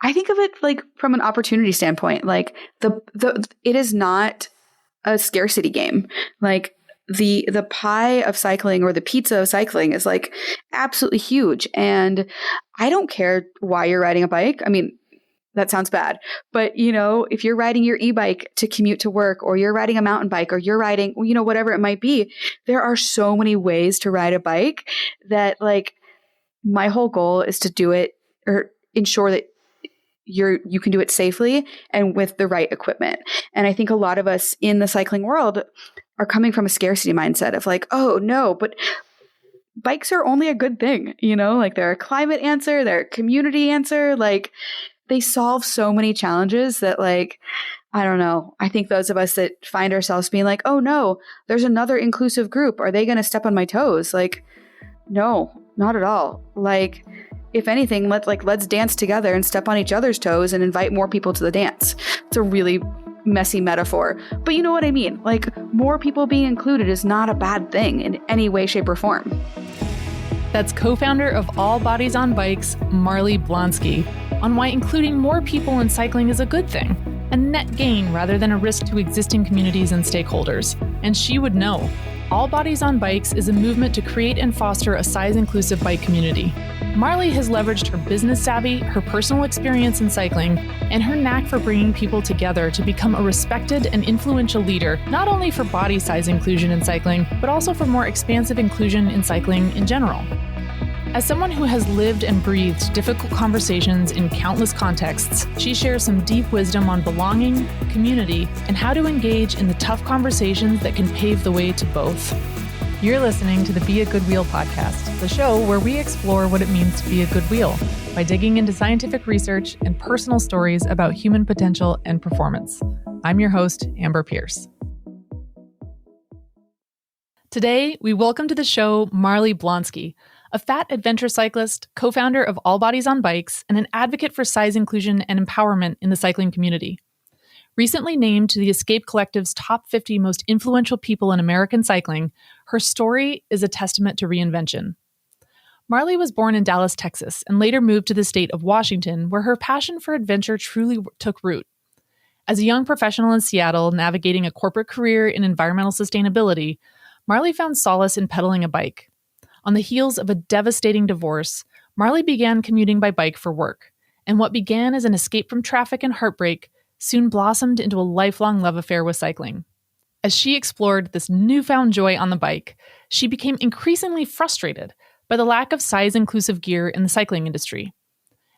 I think of it like from an opportunity standpoint, like it is not a scarcity game. Like the pie of cycling or the pizza of cycling is like absolutely huge. And I don't care why you're riding a bike. I mean, that sounds bad. But, if you're riding your e-bike to commute to work, or you're riding a mountain bike, or you're riding, whatever it might be, there are so many ways to ride a bike that, like, my whole goal is to do it or ensure that you can do it safely and with the right equipment. And I think a lot of us in the cycling world are coming from a scarcity mindset of like, oh no, but bikes are only a good thing, like they're a climate answer, they're a community answer. Like, they solve so many challenges that, like, I don't know. I think those of us that find ourselves being like, oh no, there's another inclusive group. Are they going to step on my toes? Like, no, not at all. Like, if anything, let's dance together and step on each other's toes and invite more people to the dance. It's a really messy metaphor, but you know what I mean? Like, more people being included is not a bad thing in any way, shape, or form. That's co-founder of All Bodies on Bikes, Marley Blonsky, on why including more people in cycling is a good thing, a net gain rather than a risk to existing communities and stakeholders. And she would know. All Bodies on Bikes is a movement to create and foster a size-inclusive bike community. Marley has leveraged her business savvy, her personal experience in cycling, and her knack for bringing people together to become a respected and influential leader, not only for body size inclusion in cycling, but also for more expansive inclusion in cycling in general. As someone who has lived and breathed difficult conversations in countless contexts, she shares some deep wisdom on belonging, community, and how to engage in the tough conversations that can pave the way to both. You're listening to the Be a Good Wheel podcast, the show where we explore what it means to be a good wheel by digging into scientific research and personal stories about human potential and performance. I'm your host, Amber Pierce. Today, we welcome to the show Marley Blonsky, a fat adventure cyclist, co-founder of All Bodies on Bikes, and an advocate for size inclusion and empowerment in the cycling community. Recently named to the Escape Collective's top 50 most influential people in American cycling, her story is a testament to reinvention. Marley was born in Dallas, Texas, and later moved to the state of Washington, where her passion for adventure truly took root. As a young professional in Seattle navigating a corporate career in environmental sustainability, Marley found solace in pedaling a bike. On the heels of a devastating divorce, Marley began commuting by bike for work, and what began as an escape from traffic and heartbreak soon blossomed into a lifelong love affair with cycling. As she explored this newfound joy on the bike, she became increasingly frustrated by the lack of size-inclusive gear in the cycling industry.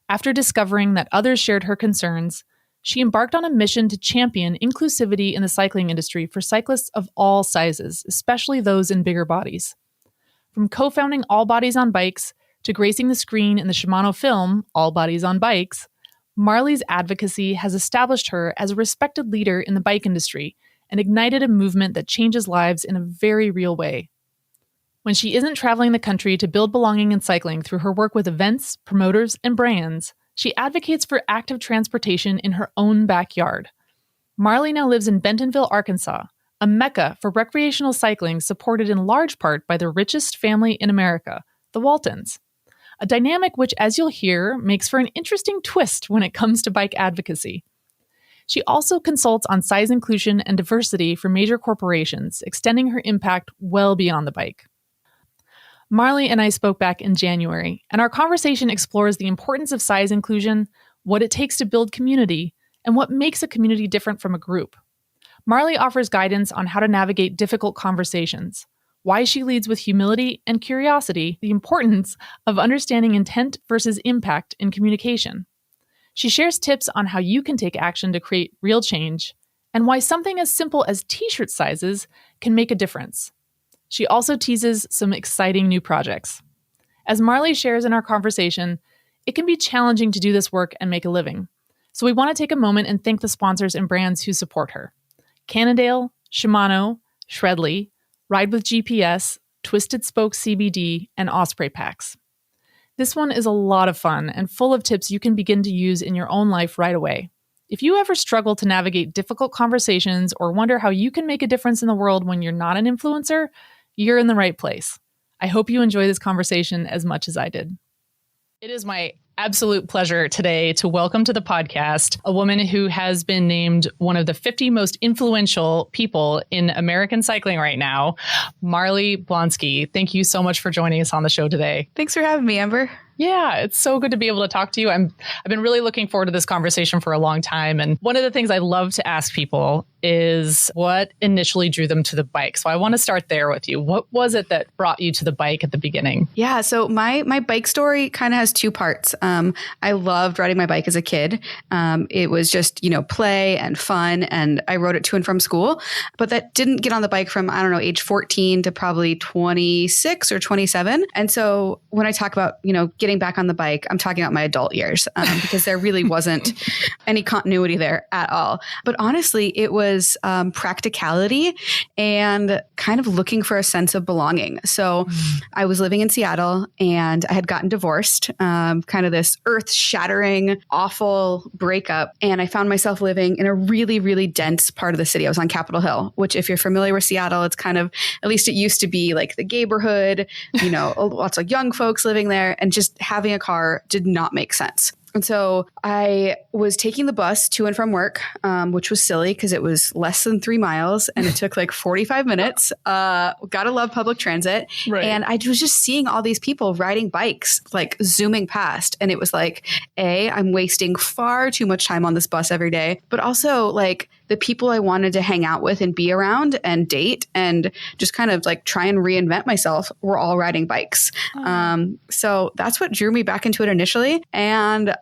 After discovering that others shared her concerns, she embarked on a mission to champion inclusivity in the cycling industry for cyclists of all sizes, especially those in bigger bodies. From co-founding All Bodies on Bikes to gracing the screen in the Shimano film, All Bodies on Bikes, Marley's advocacy has established her as a respected leader in the bike industry and ignited a movement that changes lives in a very real way. When she isn't traveling the country to build belonging in cycling through her work with events, promoters, and brands, she advocates for active transportation in her own backyard. Marley now lives in Bentonville, Arkansas, a mecca for recreational cycling supported in large part by the richest family in America, the Waltons. A dynamic which, as you'll hear, makes for an interesting twist when it comes to bike advocacy. She also consults on size inclusion and diversity for major corporations, extending her impact well beyond the bike. Marley and I spoke back in January, and our conversation explores the importance of size inclusion, what it takes to build community, and what makes a community different from a group. Marley offers guidance on how to navigate difficult conversations, why she leads with humility and curiosity, the importance of understanding intent versus impact in communication. She shares tips on how you can take action to create real change, and why something as simple as t-shirt sizes can make a difference. She also teases some exciting new projects. As Marley shares in our conversation, it can be challenging to do this work and make a living. So we want to take a moment and thank the sponsors and brands who support her: Cannondale, Shimano, Shredly, Ride with GPS, Twisted Spoke CBD, and Osprey Packs. This one is a lot of fun and full of tips you can begin to use in your own life right away. If you ever struggle to navigate difficult conversations or wonder how you can make a difference in the world when you're not an influencer, you're in the right place. I hope you enjoy this conversation as much as I did. It is my absolute pleasure today to welcome to the podcast a woman who has been named one of the 50 most influential people in American cycling right now, Marley Blonsky. Thank you so much for joining us on the show today. Thanks for having me, Amber. Yeah, it's so good to be able to talk to you. I've been really looking forward to this conversation for a long time. And one of the things I love to ask people is what initially drew them to the bike. So I want to start there with you. What was it that brought you to the bike at the beginning? Yeah, so my bike story kind of has two parts. I loved riding my bike as a kid. It was just, play and fun. And I rode it to and from school. But that didn't get on the bike from, age 14 to probably 26 or 27. And so when I talk about, getting back on the bike, I'm talking about my adult years because there really wasn't any continuity there at all. But honestly, it was practicality and kind of looking for a sense of belonging. So I was living in Seattle and I had gotten divorced, kind of this earth-shattering, awful breakup. And I found myself living in a really, really dense part of the city. I was on Capitol Hill, which if you're familiar with Seattle, it's kind of, at least it used to be like the gayborhood, lots of young folks living there, and just having a car did not make sense. And so I was taking the bus to and from work, which was silly because it was less than 3 miles and it took like 45 minutes. Gotta love public transit. Right. And I was just seeing all these people riding bikes, like zooming past. And it was like, I'm wasting far too much time on this bus every day, but also like the people I wanted to hang out with and be around and date and just kind of like try and reinvent myself were all riding bikes. So that's what drew me back into it initially. And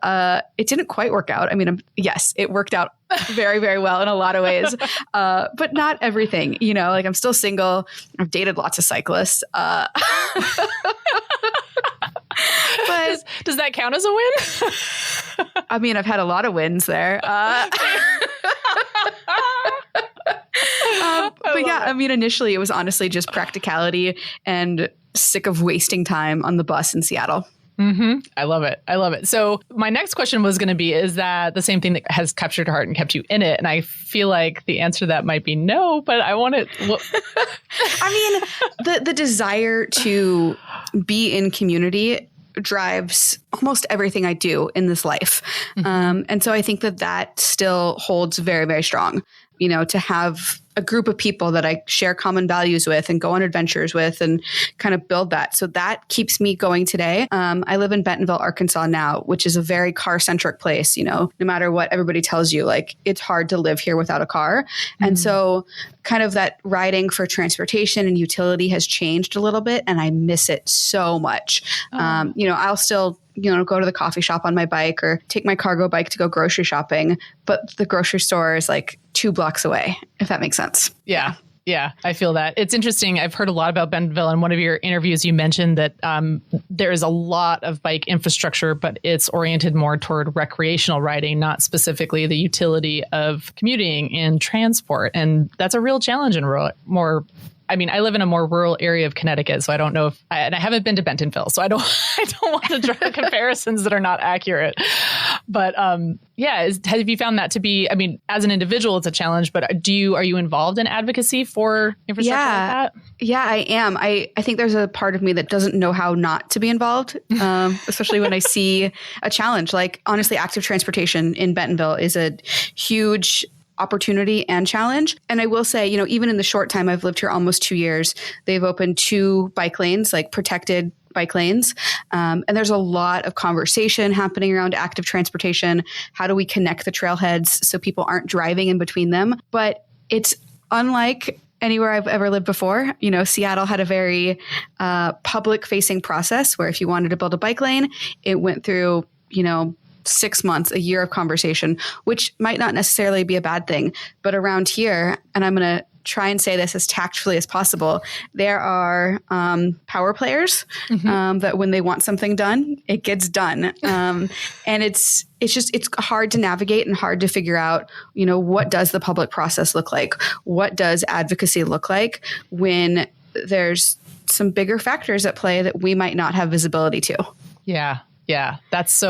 it didn't quite work out. I mean, yes, it worked out very, very well in a lot of ways, but not everything. Like I'm still single. I've dated lots of cyclists. But does that count as a win? I mean, I've had a lot of wins there. But yeah, I mean, initially it was honestly just practicality and sick of wasting time on the bus in Seattle. Mm-hmm. I love it. I love it. So my next question was going to be, is that the same thing that has captured your heart and kept you in it? And I feel like the answer to that might be no, but I want it. I mean, the desire to be in community drives almost everything I do in this life. Mm-hmm. And so I think that still holds very, very strong. To have a group of people that I share common values with and go on adventures with and kind of build that. So that keeps me going today. I live in Bentonville, Arkansas now, which is a very car-centric place. No matter what everybody tells you, like it's hard to live here without a car. Mm-hmm. And so kind of that riding for transportation and utility has changed a little bit and I miss it so much. I'll still go to the coffee shop on my bike or take my cargo bike to go grocery shopping. But the grocery store is like 2 blocks away, if that makes sense. Yeah. Yeah, I feel that. It's interesting. I've heard a lot about Bentonville. In one of your interviews, you mentioned that there is a lot of bike infrastructure, but it's oriented more toward recreational riding, not specifically the utility of commuting and transport. And that's a real challenge in I live in a more rural area of Connecticut, so I don't know if, and I haven't been to Bentonville, so I don't want to draw comparisons that are not accurate. But have you found that to be, as an individual, it's a challenge, but are you involved in advocacy for infrastructure like that? Yeah, I am. I think there's a part of me that doesn't know how not to be involved, especially when I see a challenge. Like, honestly, active transportation in Bentonville is a huge opportunity and challenge. And I will say, even in the short time I've lived here, almost 2 years, they've opened 2 bike lanes, like protected bike lanes. And there's a lot of conversation happening around active transportation. How do we connect the trailheads so people aren't driving in between them? But it's unlike anywhere I've ever lived before. Seattle had a very public facing process where if you wanted to build a bike lane, it went through, 6 months, a year of conversation, which might not necessarily be a bad thing. But around here, and I'm going to try and say this as tactfully as possible, there are power players that when they want something done, it gets done. And it's hard to navigate and hard to figure out, what does the public process look like? What does advocacy look like when there's some bigger factors at play that we might not have visibility to? Yeah. Yeah, that's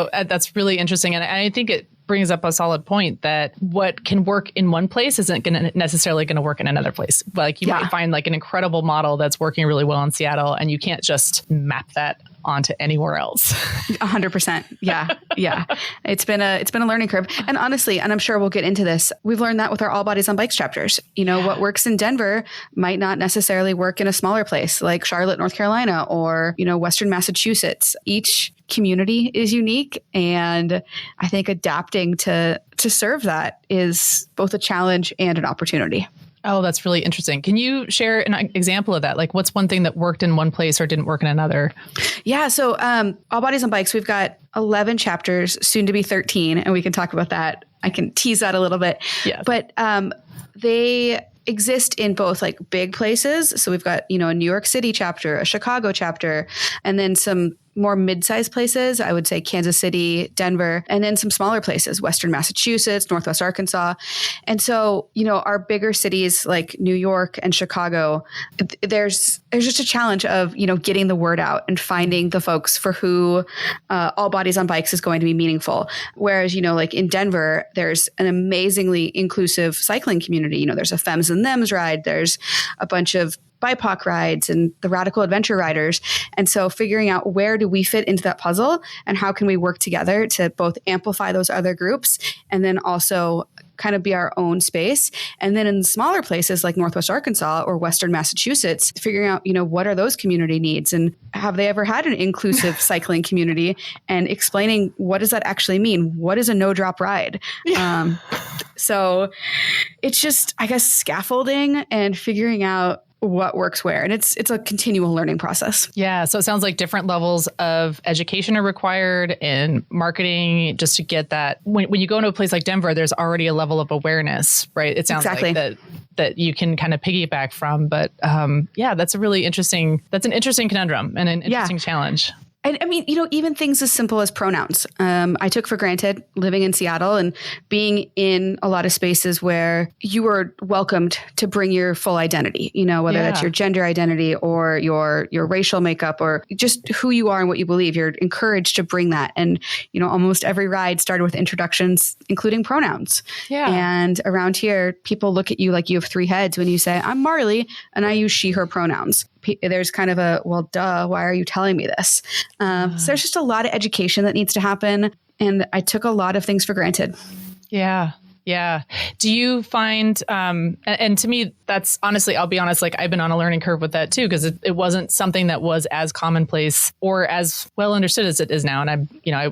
really interesting. And I think it brings up a solid point that what can work in one place isn't necessarily going to work in another place. Like you might find like an incredible model that's working really well in Seattle and you can't just map that onto anywhere else. 100%. Yeah. Yeah. It's been a learning curve. And honestly, and I'm sure we'll get into this, we've learned that with our All Bodies on Bikes chapters. What works in Denver might not necessarily work in a smaller place like Charlotte, North Carolina, or, Western Massachusetts. Each community is unique. And I think adapting to serve that is both a challenge and an opportunity. Oh, that's really interesting. Can you share an example of that? Like, what's one thing that worked in one place or didn't work in another? Yeah. So All Bodies on Bikes, we've got 11 chapters, soon to be 13, and we can talk about that. I can tease that a little bit. Yes. But they exist in both like big places. So we've got, a New York City chapter, a Chicago chapter, and then some more mid-sized places. I would say Kansas City, Denver, and then some smaller places, Western Massachusetts, Northwest Arkansas. And so, our bigger cities like New York and Chicago, there's just a challenge of, getting the word out and finding the folks for who All Bodies on Bikes is going to be meaningful. Whereas, like in Denver, there's an amazingly inclusive cycling community. There's a Femmes and Thems ride. There's a bunch of BIPOC rides and the radical adventure riders. And so figuring out where do we fit into that puzzle and how can we work together to both amplify those other groups and then also kind of be our own space. And then in smaller places like Northwest Arkansas or Western Massachusetts, figuring out, what are those community needs and have they ever had an inclusive cycling community and explaining what does that actually mean? What is a no drop ride? So it's just, I guess, scaffolding and figuring out what works where. And it's a continual learning process. Yeah. So it sounds like different levels of education are required in marketing just to get that. When you go into a place like Denver, there's already a level of awareness, right? It sounds exactly. like that you can kind of piggyback from. But that's an interesting conundrum and an interesting challenge. And I mean, even things as simple as pronouns. I took for granted living in Seattle and being in a lot of spaces where you were welcomed to bring your full identity, whether that's your gender identity or your racial makeup or just who you are and what you believe. You're encouraged to bring that. And, almost every ride started with introductions, including pronouns. Yeah. And around here, people look at you like you have three heads when you say, I'm Marley, and I use she, her pronouns. There's kind of a, well, duh, why are you telling me this? So there's just a lot of education that needs to happen. And I took a lot of things for granted. Yeah. Yeah. Do you find, and to me, that's honestly, I'll be honest, like I've been on a learning curve with that too, because it wasn't something that was as commonplace or as well understood as it is now. And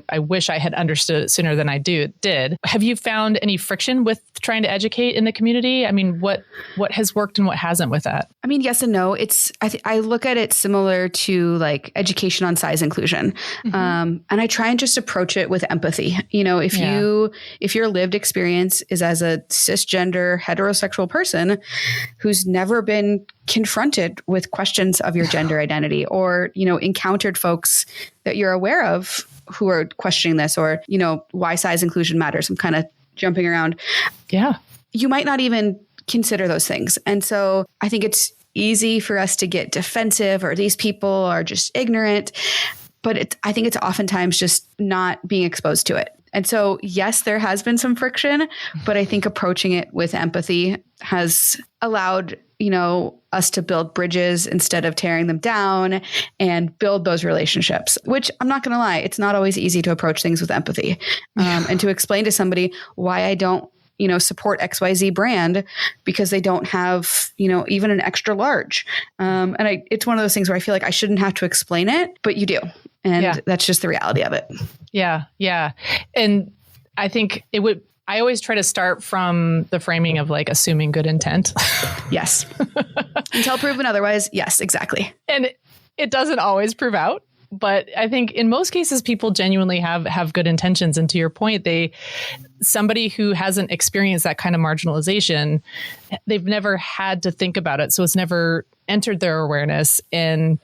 I wish I had understood it sooner than I did. Have you found any friction with trying to educate in the community? I mean, what has worked and what hasn't with that? I mean, yes and no. I look at it similar to like education on size inclusion. Mm-hmm. And I try and just approach it with empathy. If your lived experience is as a cisgender heterosexual person who's never been confronted with questions of your gender identity or, encountered folks that you're aware of who are questioning this or, why size inclusion matters. I'm kind of jumping around. Yeah. You might not even consider those things. And so I think it's easy for us to get defensive or these people are just ignorant, but I think it's oftentimes just not being exposed to it. And so, yes, there has been some friction, but I think approaching it with empathy has allowed, us to build bridges instead of tearing them down and build those relationships, which I'm not going to lie, it's not always easy to approach things with empathy and to explain to somebody why I don't, support XYZ brand because they don't have, even an extra large. It's one of those things where I feel like I shouldn't have to explain it, but you do. And that's just the reality of it. Yeah. Yeah. And I think I always try to start from the framing of like assuming good intent. Yes. Until proven otherwise. Yes, exactly. And it doesn't always prove out. But I think in most cases, people genuinely have good intentions. And to your point, somebody who hasn't experienced that kind of marginalization, they've never had to think about it. So it's never entered their awareness. And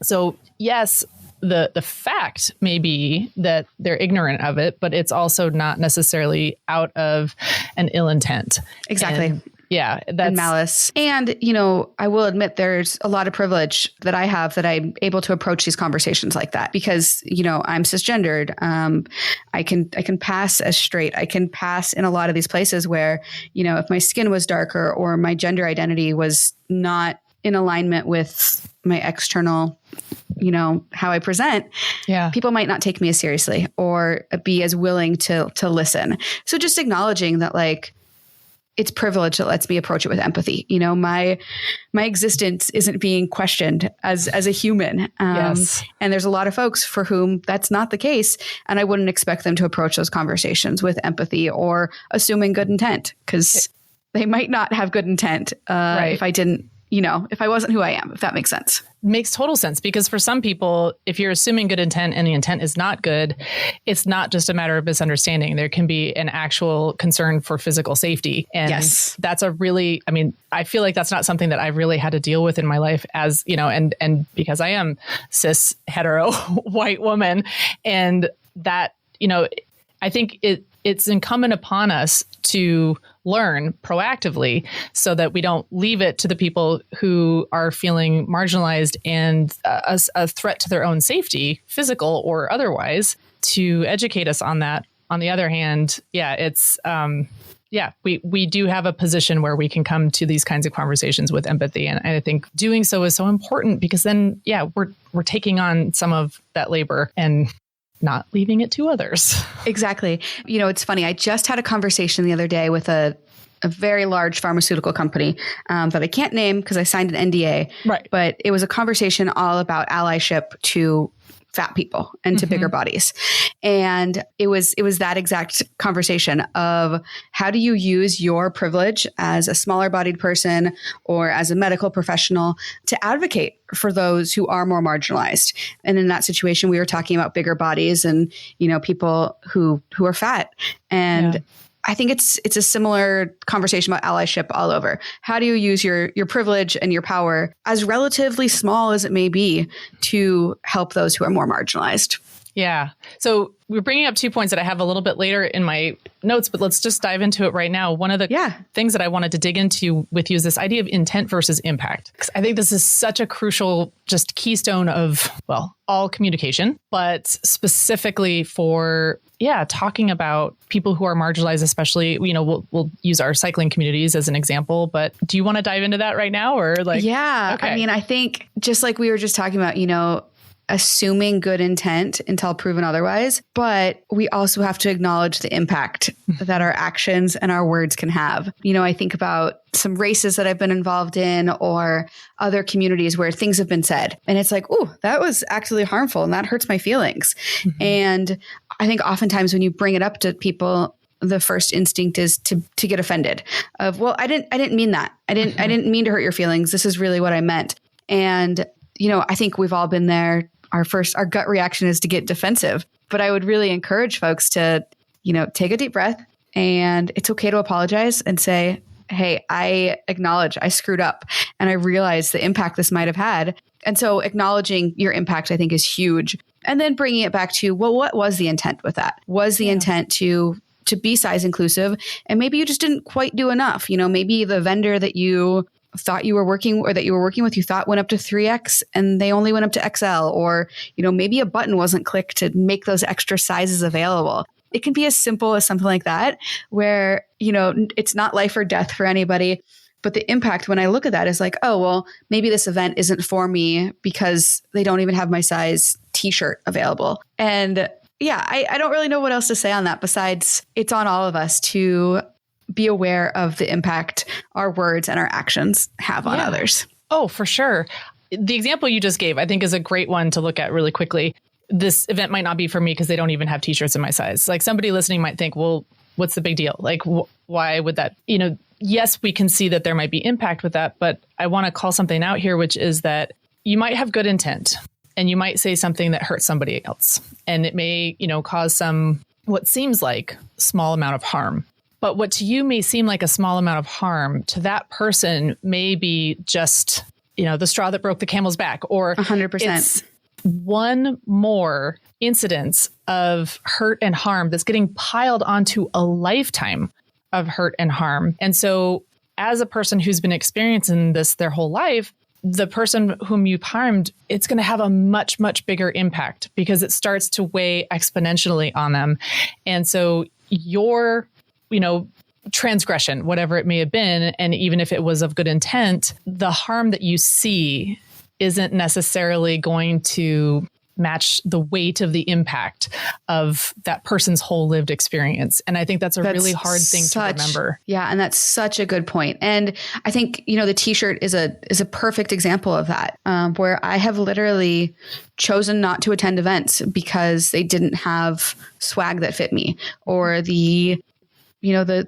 so, yes, the fact may be that they're ignorant of it, but it's also not necessarily out of an ill intent. Exactly. And malice. And, I will admit there's a lot of privilege that I have that I'm able to approach these conversations like that because, I'm cisgendered. I can pass as straight. I can pass in a lot of these places where, if my skin was darker or my gender identity was not in alignment with my external how I present, people might not take me as seriously or be as willing to listen. So just acknowledging that, like, it's privilege that lets me approach it with empathy. My existence isn't being questioned as a human. Yes. And there's a lot of folks for whom that's not the case. And I wouldn't expect them to approach those conversations with empathy or assuming good intent, because they might not have good intent if I didn't, if I wasn't who I am, if that makes sense. Makes total sense, because for some people, if you're assuming good intent and the intent is not good, it's not just a matter of misunderstanding. There can be an actual concern for physical safety. And that's I feel like that's not something that I've really had to deal with in my life, as, and because I am cis, hetero, white woman. And that, I think it's incumbent upon us to learn proactively so that we don't leave it to the people who are feeling marginalized and a threat to their own safety, physical or otherwise, to educate us on that. On the other hand, we do have a position where we can come to these kinds of conversations with empathy. And I think doing so is so important, because then, we're taking on some of that labor and not leaving it to others. Exactly. It's funny. I just had a conversation the other day with a very large pharmaceutical company that I can't name because I signed an NDA. Right. But it was a conversation all about allyship to fat people and to bigger bodies. And it was that exact conversation of, how do you use your privilege as a smaller bodied person or as a medical professional to advocate for those who are more marginalized? And in that situation, we were talking about bigger bodies and, people who are fat. And I think it's a similar conversation about allyship all over. How do you use your privilege and your power, as relatively small as it may be, to help those who are more marginalized? Yeah. So we're bringing up 2 points that I have a little bit later in my notes, but let's just dive into it right now. One of the things that I wanted to dig into with you is this idea of intent versus impact. Because I think this is such a crucial, just keystone of, all communication, but specifically for, talking about people who are marginalized, especially, we'll use our cycling communities as an example, but do you want to dive into that right now, or like? Yeah. Okay. I mean, I think just like we were just talking about, assuming good intent until proven otherwise, but we also have to acknowledge the impact that our actions and our words can have. I think about some races that I've been involved in, or other communities where things have been said, and it's like, oh, that was actually harmful and that hurts my feelings. And I think oftentimes when you bring it up to people, the first instinct is to get offended of, well, I didn't mean that. I didn't mean to hurt your feelings. This is really what I meant. And, I think we've all been there. Our gut reaction is to get defensive, but I would really encourage folks to, take a deep breath, and it's okay to apologize and say, hey, I acknowledge I screwed up and I realize the impact this might have had. And so acknowledging your impact, I think, is huge. And then bringing it back to, well, what was the intent with that? Was the intent to be size inclusive? And maybe you just didn't quite do enough. Maybe the vendor that you thought you were working with, you thought went up to 3X and they only went up to XL, or, maybe a button wasn't clicked to make those extra sizes available. It can be as simple as something like that, where, it's not life or death for anybody. But the impact when I look at that is like, oh, well, maybe this event isn't for me because they don't even have my size t-shirt available. And I don't really know what else to say on that, besides it's on all of us to be aware of the impact our words and our actions have on others. Oh, for sure. The example you just gave, I think, is a great one to look at really quickly. This event might not be for me because they don't even have t-shirts in my size. Like, somebody listening might think, well, what's the big deal? Like, why would that, yes, we can see that there might be impact with that, but I want to call something out here, which is that you might have good intent and you might say something that hurts somebody else. And it may, cause some, what seems like small amount of harm. But what to you may seem like a small amount of harm, to that person may be just, the straw that broke the camel's back, or 100%. It's one more incidence of hurt and harm that's getting piled onto a lifetime of hurt and harm. And so as a person who's been experiencing this their whole life, the person whom you've harmed, it's going to have a much, much bigger impact because it starts to weigh exponentially on them. And so your transgression, whatever it may have been, and even if it was of good intent, the harm that you see isn't necessarily going to match the weight of the impact of that person's whole lived experience. And I think that's really hard thing to remember. Yeah. And that's such a good point. And I think, the t-shirt is a perfect example of that, where I have literally chosen not to attend events because they didn't have swag that fit me, or the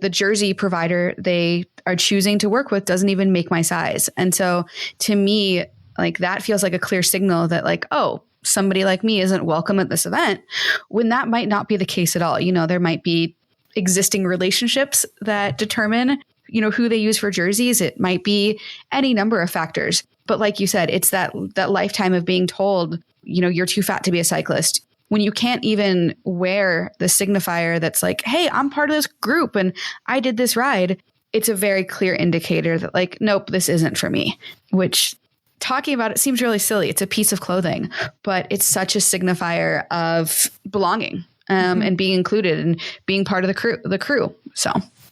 jersey provider they are choosing to work with doesn't even make my size. And so to me, like, that feels like a clear signal that, like, oh, somebody like me isn't welcome at this event, when that might not be the case at all. There might be existing relationships that determine, who they use for jerseys. It might be any number of factors. But like you said, it's that lifetime of being told, you're too fat to be a cyclist. When you can't even wear the signifier that's like, hey, I'm part of this group and I did this ride, it's a very clear indicator that, like, nope, this isn't for me, which, talking about it seems really silly. It's a piece of clothing, but it's such a signifier of belonging, and being included and being part of the crew. So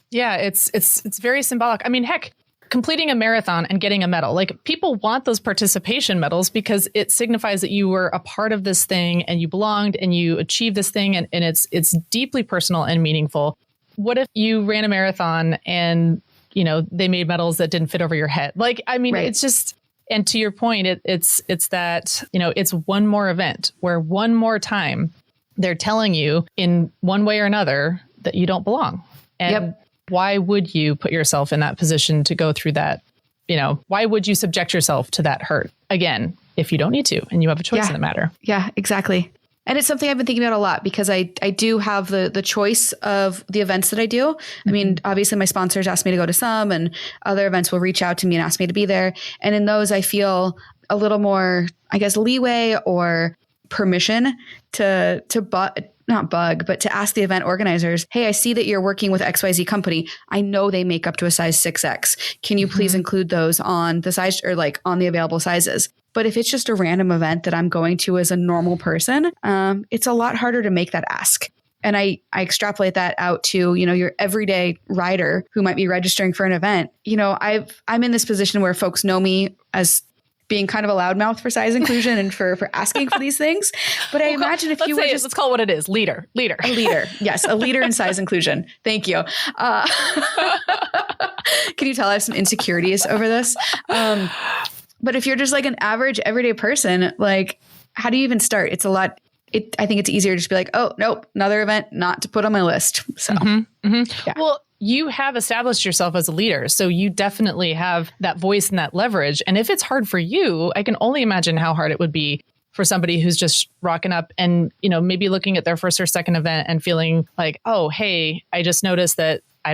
yeah, it's very symbolic. I mean, heck, completing a marathon and getting a medal, like, people want those participation medals because it signifies that you were a part of this thing and you belonged and you achieved this thing. And it's deeply personal and meaningful. What if you ran a marathon and, they made medals that didn't fit over your head? Like, I mean, It's just, and to your point, it's that, it's one more event where one more time they're telling you in one way or another that you don't belong. And why would you put yourself in that position to go through that? Why would you subject yourself to that hurt again, if you don't need to, and you have a choice in the matter? Yeah, exactly. And it's something I've been thinking about a lot, because I do have the choice of the events that I do. I mean, obviously my sponsors ask me to go to some, and other events will reach out to me and ask me to be there. And in those, I feel a little more, I guess, leeway or permission to not bug, but to ask the event organizers, hey, I see that you're working with XYZ company. I know they make up to a size 6X. Can you please include those on the size, or like on the available sizes? But if it's just a random event that I'm going to as a normal person, it's a lot harder to make that ask. And I extrapolate that out to, your everyday rider who might be registering for an event. I'm in this position where folks know me as being kind of a loudmouth for size inclusion and for asking for these things. But I imagine if you were let's call it what it is. Leader. A leader. Yes. A leader in size inclusion. Thank you. Can you tell I have some insecurities over this? But if you're just like an average everyday person, like, how do you even start? It's a lot. I think it's easier to just be like, oh, nope, another event not to put on my list. So, yeah. Well, you have established yourself as a leader, so you definitely have that voice and that leverage. And if it's hard for you, I can only imagine how hard it would be for somebody who's just rocking up and, maybe looking at their first or second event and feeling like, oh, hey, I just noticed that they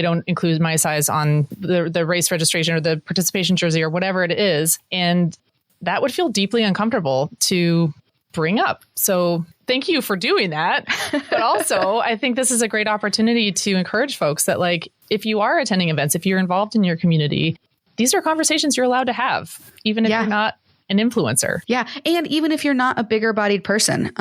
don't include my size on the race registration or the participation jersey or whatever it is. And that would feel deeply uncomfortable to bring up. So thank you for doing that. But also, I think this is a great opportunity to encourage folks that, like, if you are attending events, if you're involved in your community, these are conversations you're allowed to have, even if you're not an influencer. Yeah. And even if you're not a bigger bodied person,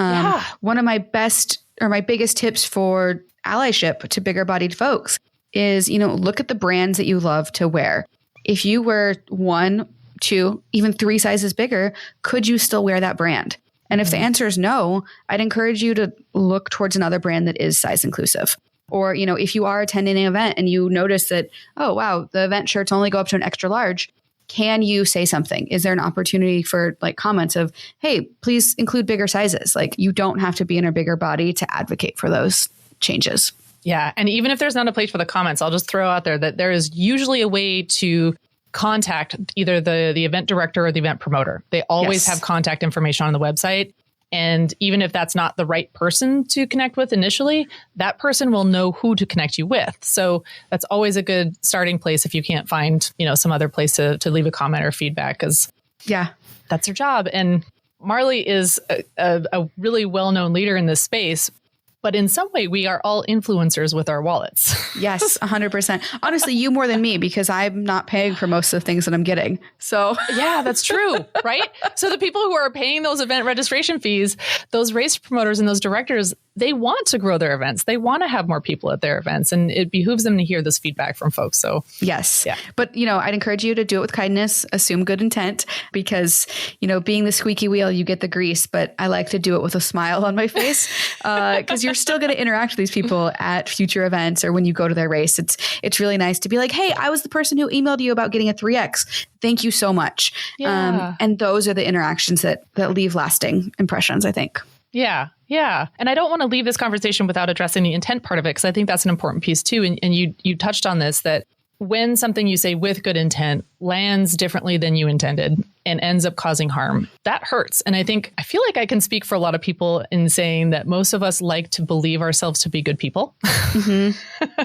one of my biggest tips for allyship to bigger bodied folks is, look at the brands that you love to wear. If you were 1, 2, even 3 sizes bigger, could you still wear that brand? And if the answer is no, I'd encourage you to look towards another brand that is size inclusive. Or, if you are attending an event and you notice that, oh, wow, the event shirts only go up to an extra large, can you say something? Is there an opportunity for like comments of, hey, please include bigger sizes? Like, you don't have to be in a bigger body to advocate for those changes. Yeah. And even if there's not a place for the comments, I'll just throw out there that there is usually a way to contact either the event director or the event promoter. They always have contact information on the website. And even if that's not the right person to connect with initially, that person will know who to connect you with. So that's always a good starting place if you can't find, some other place to leave a comment or feedback, because that's their job. And Marley is a really well-known leader in this space. But in some way, we are all influencers with our wallets. Yes, 100%. Honestly, you more than me, because I'm not paying for most of the things that I'm getting. So yeah, that's true. Right. So the people who are paying those event registration fees, those race promoters and those directors, they want to grow their events. They want to have more people at their events, and it behooves them to hear this feedback from folks. So yes. Yeah. But, I'd encourage you to do it with kindness, assume good intent, because, being the squeaky wheel, you get the grease, but I like to do it with a smile on my face, because you're still going to interact with these people at future events or when you go to their race. It's really nice to be like, hey, I was the person who emailed you about getting a 3X. Thank you so much. Yeah. And those are the interactions that leave lasting impressions, I think. Yeah. Yeah. And I don't want to leave this conversation without addressing the intent part of it, because I think that's an important piece too. And you touched on this, that when something you say with good intent lands differently than you intended and ends up causing harm, that hurts. And I feel like I can speak for a lot of people in saying that most of us like to believe ourselves to be good people. Mm-hmm.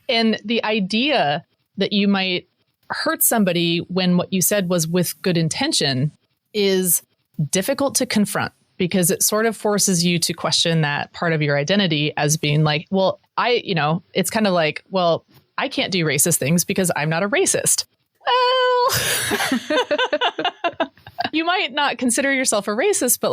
And the idea that you might hurt somebody when what you said was with good intention is difficult to confront, because it sort of forces you to question that part of your identity as being like, well, it's kind of like, well, I can't do racist things because I'm not a racist. Well, you might not consider yourself a racist, but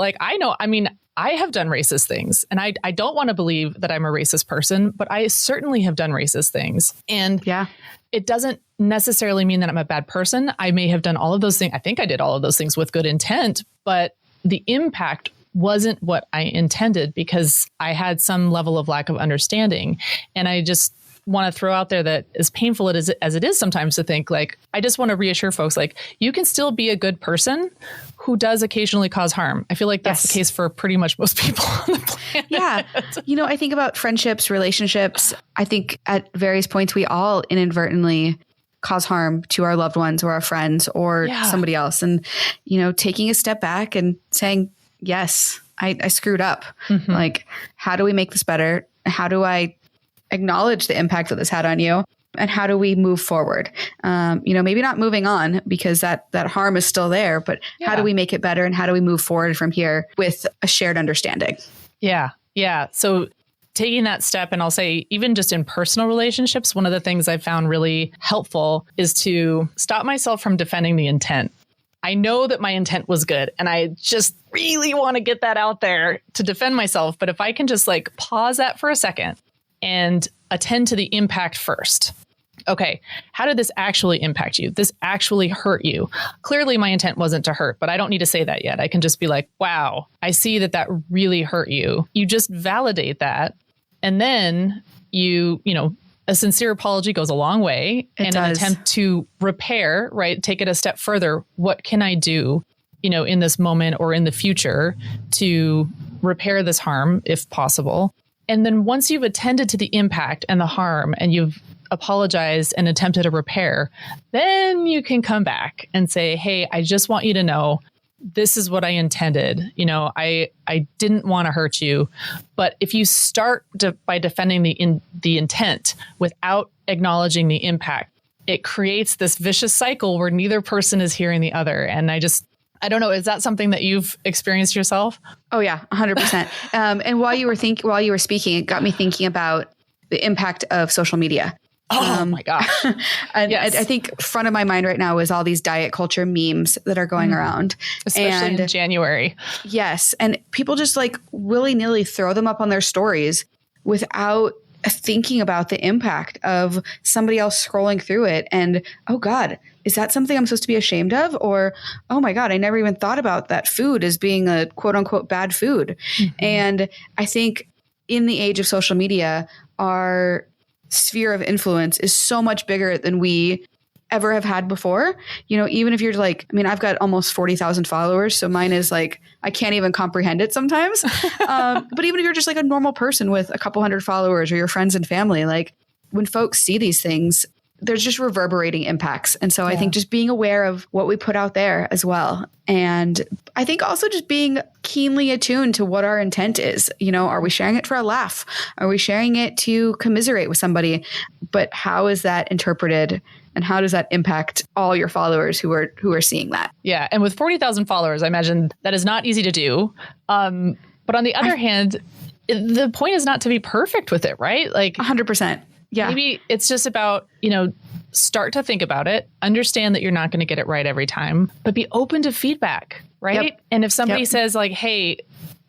I have done racist things, and I don't want to believe that I'm a racist person, but I certainly have done racist things. And yeah, it doesn't necessarily mean that I'm a bad person. I may have done all of those things. I think I did all of those things with good intent, but the impact wasn't what I intended because I had some level of lack of understanding. And I just want to throw out there that as painful as it is sometimes to think, like, I just want to reassure folks, like, you can still be a good person who does occasionally cause harm. I feel like that's the case for pretty much most people on the planet. Yeah. I think about friendships, relationships. I think at various points we all inadvertently cause harm to our loved ones or our friends or somebody else. And, taking a step back and saying, yes, I screwed up. Mm-hmm. Like, how do we make this better? How do I acknowledge the impact that this had on you? And how do we move forward? Maybe not moving on because that harm is still there, but how do we make it better? And how do we move forward from here with a shared understanding? Yeah. Yeah. So taking that step, and I'll say even just in personal relationships, one of the things I found really helpful is to stop myself from defending the intent. I know that my intent was good, and I just really want to get that out there to defend myself. But if I can just pause that for a second and attend to the impact first. Okay, how did this actually impact you? This actually hurt you. Clearly, my intent wasn't to hurt, but I don't need to say that yet. I can just be like, wow, I see that really hurt you. You just validate that. And then a sincere apology goes a long way. An attempt to repair, right? Take it a step further. What can I do, in this moment or in the future to repair this harm if possible? And then once you've attended to the impact and the harm and you've apologized and attempted a repair, then you can come back and say, hey, I just want you to know this is what I intended. I didn't want to hurt you. But if you start by defending the intent without acknowledging the impact, it creates this vicious cycle where neither person is hearing the other. And I don't know. Is that something that you've experienced yourself? Oh yeah, 100%. And while you were speaking, it got me thinking about the impact of social media. Oh my gosh. And yes. I think front of my mind right now is all these diet culture memes that are going around. Especially in January. Yes. And people just willy-nilly throw them up on their stories without thinking about the impact of somebody else scrolling through it. And, oh God, is that something I'm supposed to be ashamed of? Or, oh my God, I never even thought about that food as being a quote unquote bad food. Mm-hmm. And I think in the age of social media, our sphere of influence is so much bigger than we ever have had before. Even if you're I've got almost 40,000 followers. So mine is I can't even comprehend it sometimes. But even if you're just a normal person with a couple hundred followers or your friends and family, when folks see these things, there's just reverberating impacts. And so I think just being aware of what we put out there as well. And I think also just being keenly attuned to what our intent is. Are we sharing it for a laugh? Are we sharing it to commiserate with somebody? But how is that interpreted? And how does that impact all your followers who are seeing that? Yeah. And with 40,000 followers, I imagine that is not easy to do. But on the other hand, the point is not to be perfect with it, right? 100%. Yeah. Maybe it's just about, start to think about it, understand that you're not going to get it right every time, but be open to feedback, right? Yep. And if somebody says hey,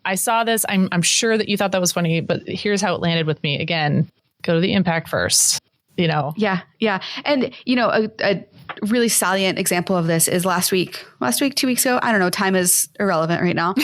I saw this. I'm sure that you thought that was funny, but here's how it landed with me. Again, go to the impact first, you know? Yeah. Yeah. And, you know, a really salient example of this is last week, 2 weeks ago. I don't know. Time is irrelevant right now.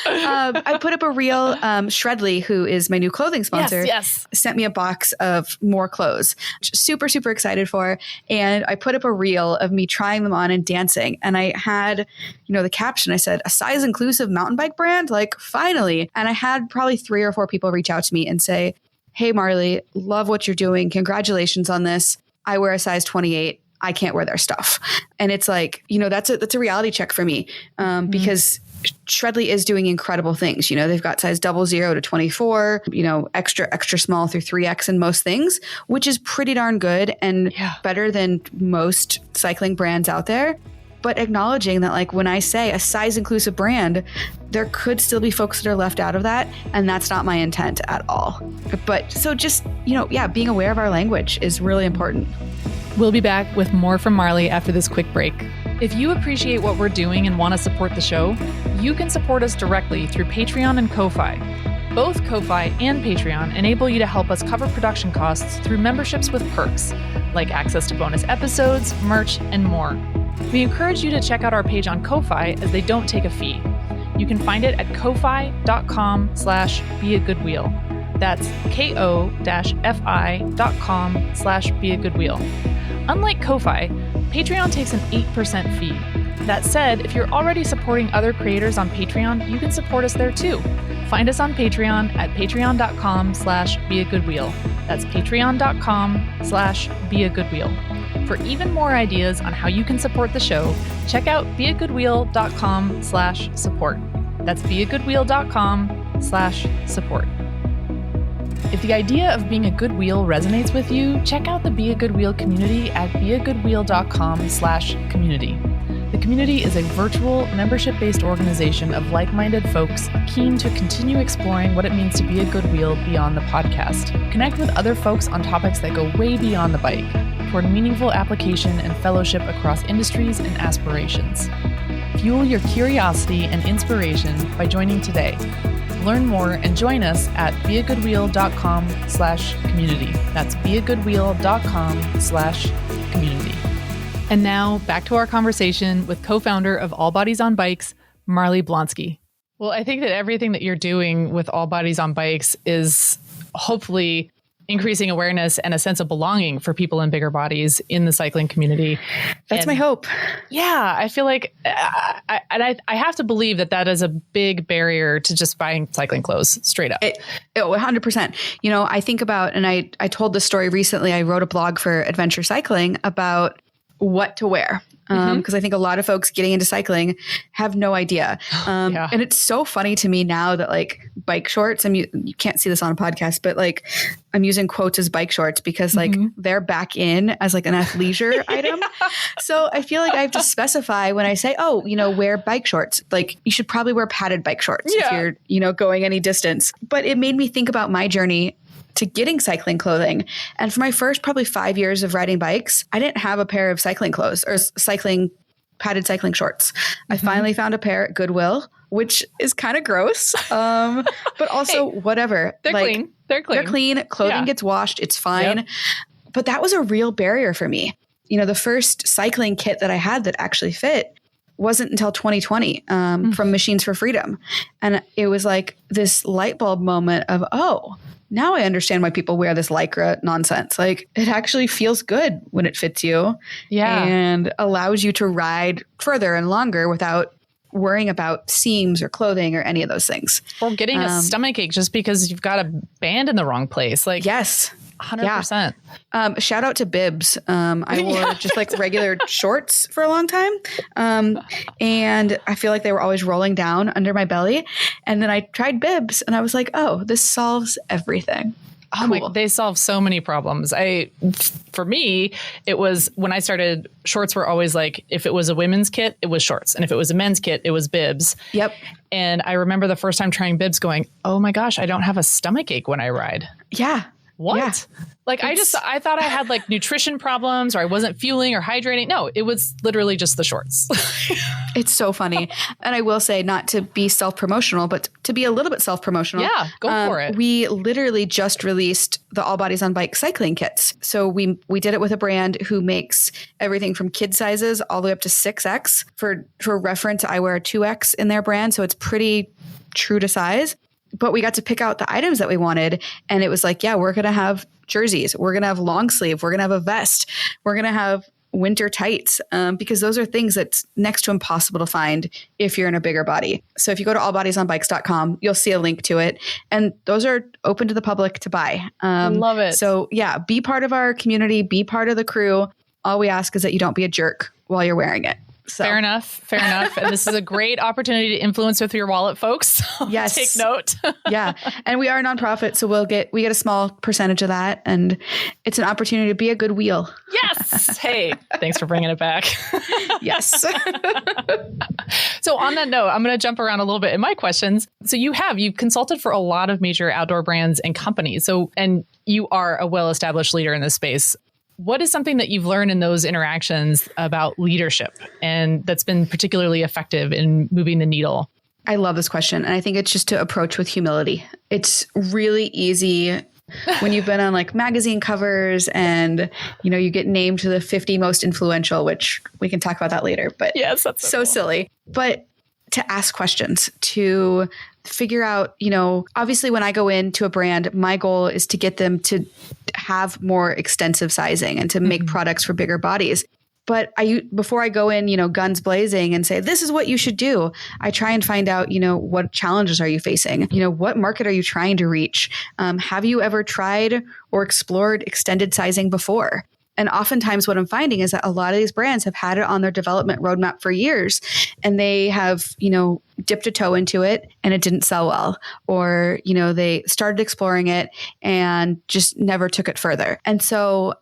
I put up a reel. Shredly, who is my new clothing sponsor, sent me a box of more clothes. Super, super excited for. And I put up a reel of me trying them on and dancing. And I had, you know, the caption, I said, a size inclusive mountain bike brand, like finally. And I had probably 3 or 4 people reach out to me and say, hey, Marley, love what you're doing. Congratulations on this. I wear a size 28. I can't wear their stuff. And it's like, you know, that's a reality check for me because Shredly is doing incredible things. You know, they've got size 00 to 24, you know, extra small through 3X in most things, which is pretty darn good and better than most cycling brands out there. But acknowledging that, like, when I say a size inclusive brand, there could still be folks that are left out of that. And that's not my intent at all. But so just, you know, being aware of our language is really important. We'll be back with more from Marley after this quick break. If you appreciate what we're doing and want to support the show, you can support us directly through Patreon and Ko-Fi. Both Ko-Fi and Patreon enable you to help us cover production costs through memberships with perks, like access to bonus episodes, merch, and more. We encourage you to check out our page on Ko-Fi as they don't take a fee. You can find it at ko-fi.com/beagoodwheel. That's ko-fi.com/beagoodwheel. Unlike Ko-Fi, Patreon takes an 8% fee. That said, if you're already supporting other creators on Patreon, you can support us there too. Find us on Patreon at patreon.com/beagoodwheel. That's patreon.com/beagoodwheel. For even more ideas on how you can support the show, check out beagoodwheel.com/support. That's beagoodwheel.com/support. If the idea of being a good wheel resonates with you, check out the Be a Good Wheel community at beagoodwheel.com/community. The community is a virtual, membership-based organization of like-minded folks keen to continue exploring what it means to be a good wheel beyond the podcast. Connect with other folks on topics that go way beyond the bike, toward meaningful application and fellowship across industries and aspirations. Fuel your curiosity and inspiration by joining today. Learn more and join us at beagoodwheel.com/community. That's beagoodwheel.com/community. And now back to our conversation with co-founder of All Bodies on Bikes, Marley Blonsky. Well, I think that everything that you're doing with All Bodies on Bikes is hopefully increasing awareness and a sense of belonging for people in bigger bodies in the cycling community. That's my hope. Yeah, I feel like, I have to believe that is a big barrier to just buying cycling clothes straight up. 100%. You know, I think about, and I told this story recently, I wrote a blog for Adventure Cycling about what to wear. Because I think a lot of folks getting into cycling have no idea. And it's so funny to me now that, like, bike shorts, you can't see this on a podcast, but, like, I'm using quotes as bike shorts because, like, they're back in as, like, an athleisure item. So I feel like I have to specify when I say, oh, you know, wear bike shorts. Like, you should probably wear padded bike shorts if you're, you know, going any distance. But it made me think about my journey to getting cycling clothing. And for my first probably 5 years of riding bikes, I didn't have a pair of cycling clothes or padded cycling shorts. I finally found a pair at Goodwill, which is kind of gross. But also whatever. They're clean. They're clean. Clothing gets washed. It's fine. Yep. But that was a real barrier for me. You know, the first cycling kit that I had that actually fit wasn't until 2020 from Machines for Freedom. And it was like this light bulb moment of, oh, now I understand why people wear this Lycra nonsense. Like, it actually feels good when it fits you and allows you to ride further and longer without worrying about seams or clothing or any of those things. Or getting a stomach ache just because you've got a band in the wrong place. Like, yes. 100%. Shout out to bibs. I wore just like regular shorts for a long time. And I feel like they were always rolling down under my belly. And then I tried bibs and I was like, oh, this solves everything. Oh cool. They solve so many problems. For me, it was when I started, shorts were always like, if it was a women's kit, it was shorts. And if it was a men's kit, it was bibs. Yep. And I remember the first time trying bibs going, oh my gosh, I don't have a stomach ache when I ride. Yeah. What? Yeah. Like, I thought I had like nutrition problems or I wasn't fueling or hydrating. No, it was literally just the shorts. It's so funny. And I will say, not to be self-promotional, but to be a little bit self-promotional. Yeah, go for it. We literally just released the All Bodies on Bike cycling kits. So we did it with a brand who makes everything from kid sizes all the way up to 6X. For reference, I wear a 2X in their brand. So it's pretty true to size. But we got to pick out the items that we wanted. And it was like, yeah, we're going to have jerseys. We're going to have long sleeve. We're going to have a vest. We're going to have winter tights, because those are things that's next to impossible to find if you're in a bigger body. So if you go to allbodiesonbikes.com, you'll see a link to it. And those are open to the public to buy. Love it. So yeah, be part of our community, be part of the crew. All we ask is that you don't be a jerk while you're wearing it. So. Fair enough. And this is a great opportunity to influence with your wallet, folks. So yes. Take note. Yeah. And we are a nonprofit, so we get a small percentage of that. And it's an opportunity to be a good wheel. Yes. Hey, thanks for bringing it back. Yes. So on that note, I'm going to jump around a little bit in my questions. So you've consulted for a lot of major outdoor brands and companies. And you are a well-established leader in this space. What is something that you've learned in those interactions about leadership and that's been particularly effective in moving the needle? I love this question. And I think it's just to approach with humility. It's really easy when you've been on like magazine covers and, you get named to the 50 most influential, which we can talk about that later. But yes, that's so cool. Silly. But to ask questions, to figure out, obviously when I go into a brand, my goal is to get them to have more extensive sizing and to make products for bigger bodies. But before I go in, guns blazing and say, this is what you should do, I try and find out, what challenges are you facing? What market are you trying to reach? Have you ever tried or explored extended sizing before? And oftentimes what I'm finding is that a lot of these brands have had it on their development roadmap for years, and they have, dipped a toe into it and it didn't sell well, or, they started exploring it and just never took it further. And so,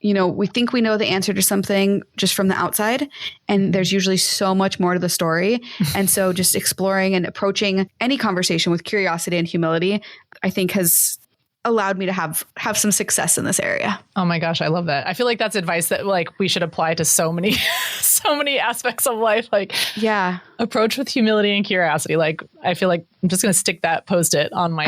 we think we know the answer to something just from the outside, and there's usually so much more to the story. And so just exploring and approaching any conversation with curiosity and humility, I think has allowed me to have some success in this area. Oh my gosh, I love that. I feel like that's advice that like we should apply to so many aspects of life. Like, yeah, approach with humility and curiosity. Like, I feel like I'm just going to stick that Post-it on my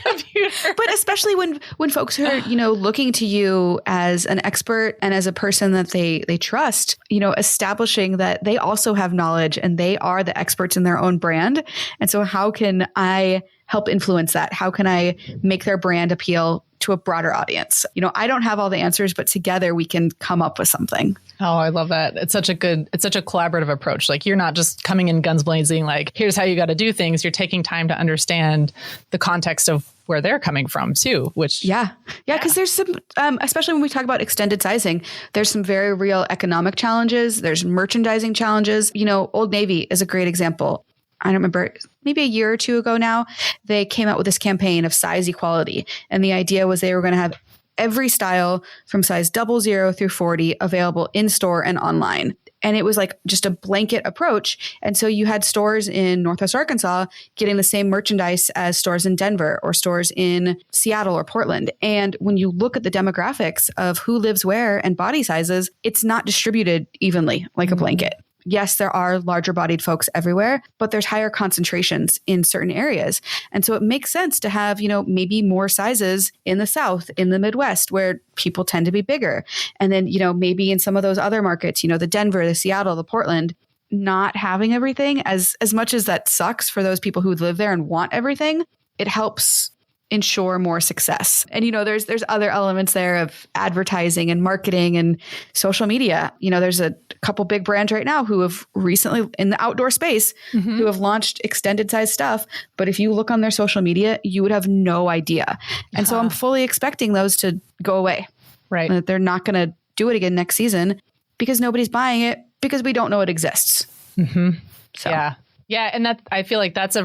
computer. But especially when folks are, looking to you as an expert and as a person that they trust, establishing that they also have knowledge and they are the experts in their own brand. And so how can I help influence that? How can I make their brand appeal to a broader audience? I don't have all the answers, but together we can come up with something. Oh, I love that. It's such a collaborative approach. Like, you're not just coming in guns blazing, like, here's how you got to do things. You're taking time to understand the context of where they're coming from too, which. Yeah. Cause there's some, especially when we talk about extended sizing, there's some very real economic challenges. There's merchandising challenges. Old Navy is a great example. I don't remember, maybe a year or two ago now, they came out with this campaign of size equality. And the idea was they were going to have every style from size 00 through 40 available in store and online. And it was like just a blanket approach. And so you had stores in Northwest Arkansas getting the same merchandise as stores in Denver or stores in Seattle or Portland. And when you look at the demographics of who lives where and body sizes, it's not distributed evenly like a blanket. Yes, there are larger bodied folks everywhere, but there's higher concentrations in certain areas. And so it makes sense to have, maybe more sizes in the South, in the Midwest, where people tend to be bigger. And then, maybe in some of those other markets, the Denver, the Seattle, the Portland, not having everything, as much as that sucks for those people who live there and want everything, it helps ensure more success. And, there's other elements there of advertising and marketing and social media. There's a couple big brands right now who have recently in the outdoor space who have launched extended size stuff. But if you look on their social media, you would have no idea. And so I'm fully expecting those to go away. Right. And they're not going to do it again next season because nobody's buying it because we don't know it exists. Mm-hmm. So. Yeah. Yeah. And I feel like that's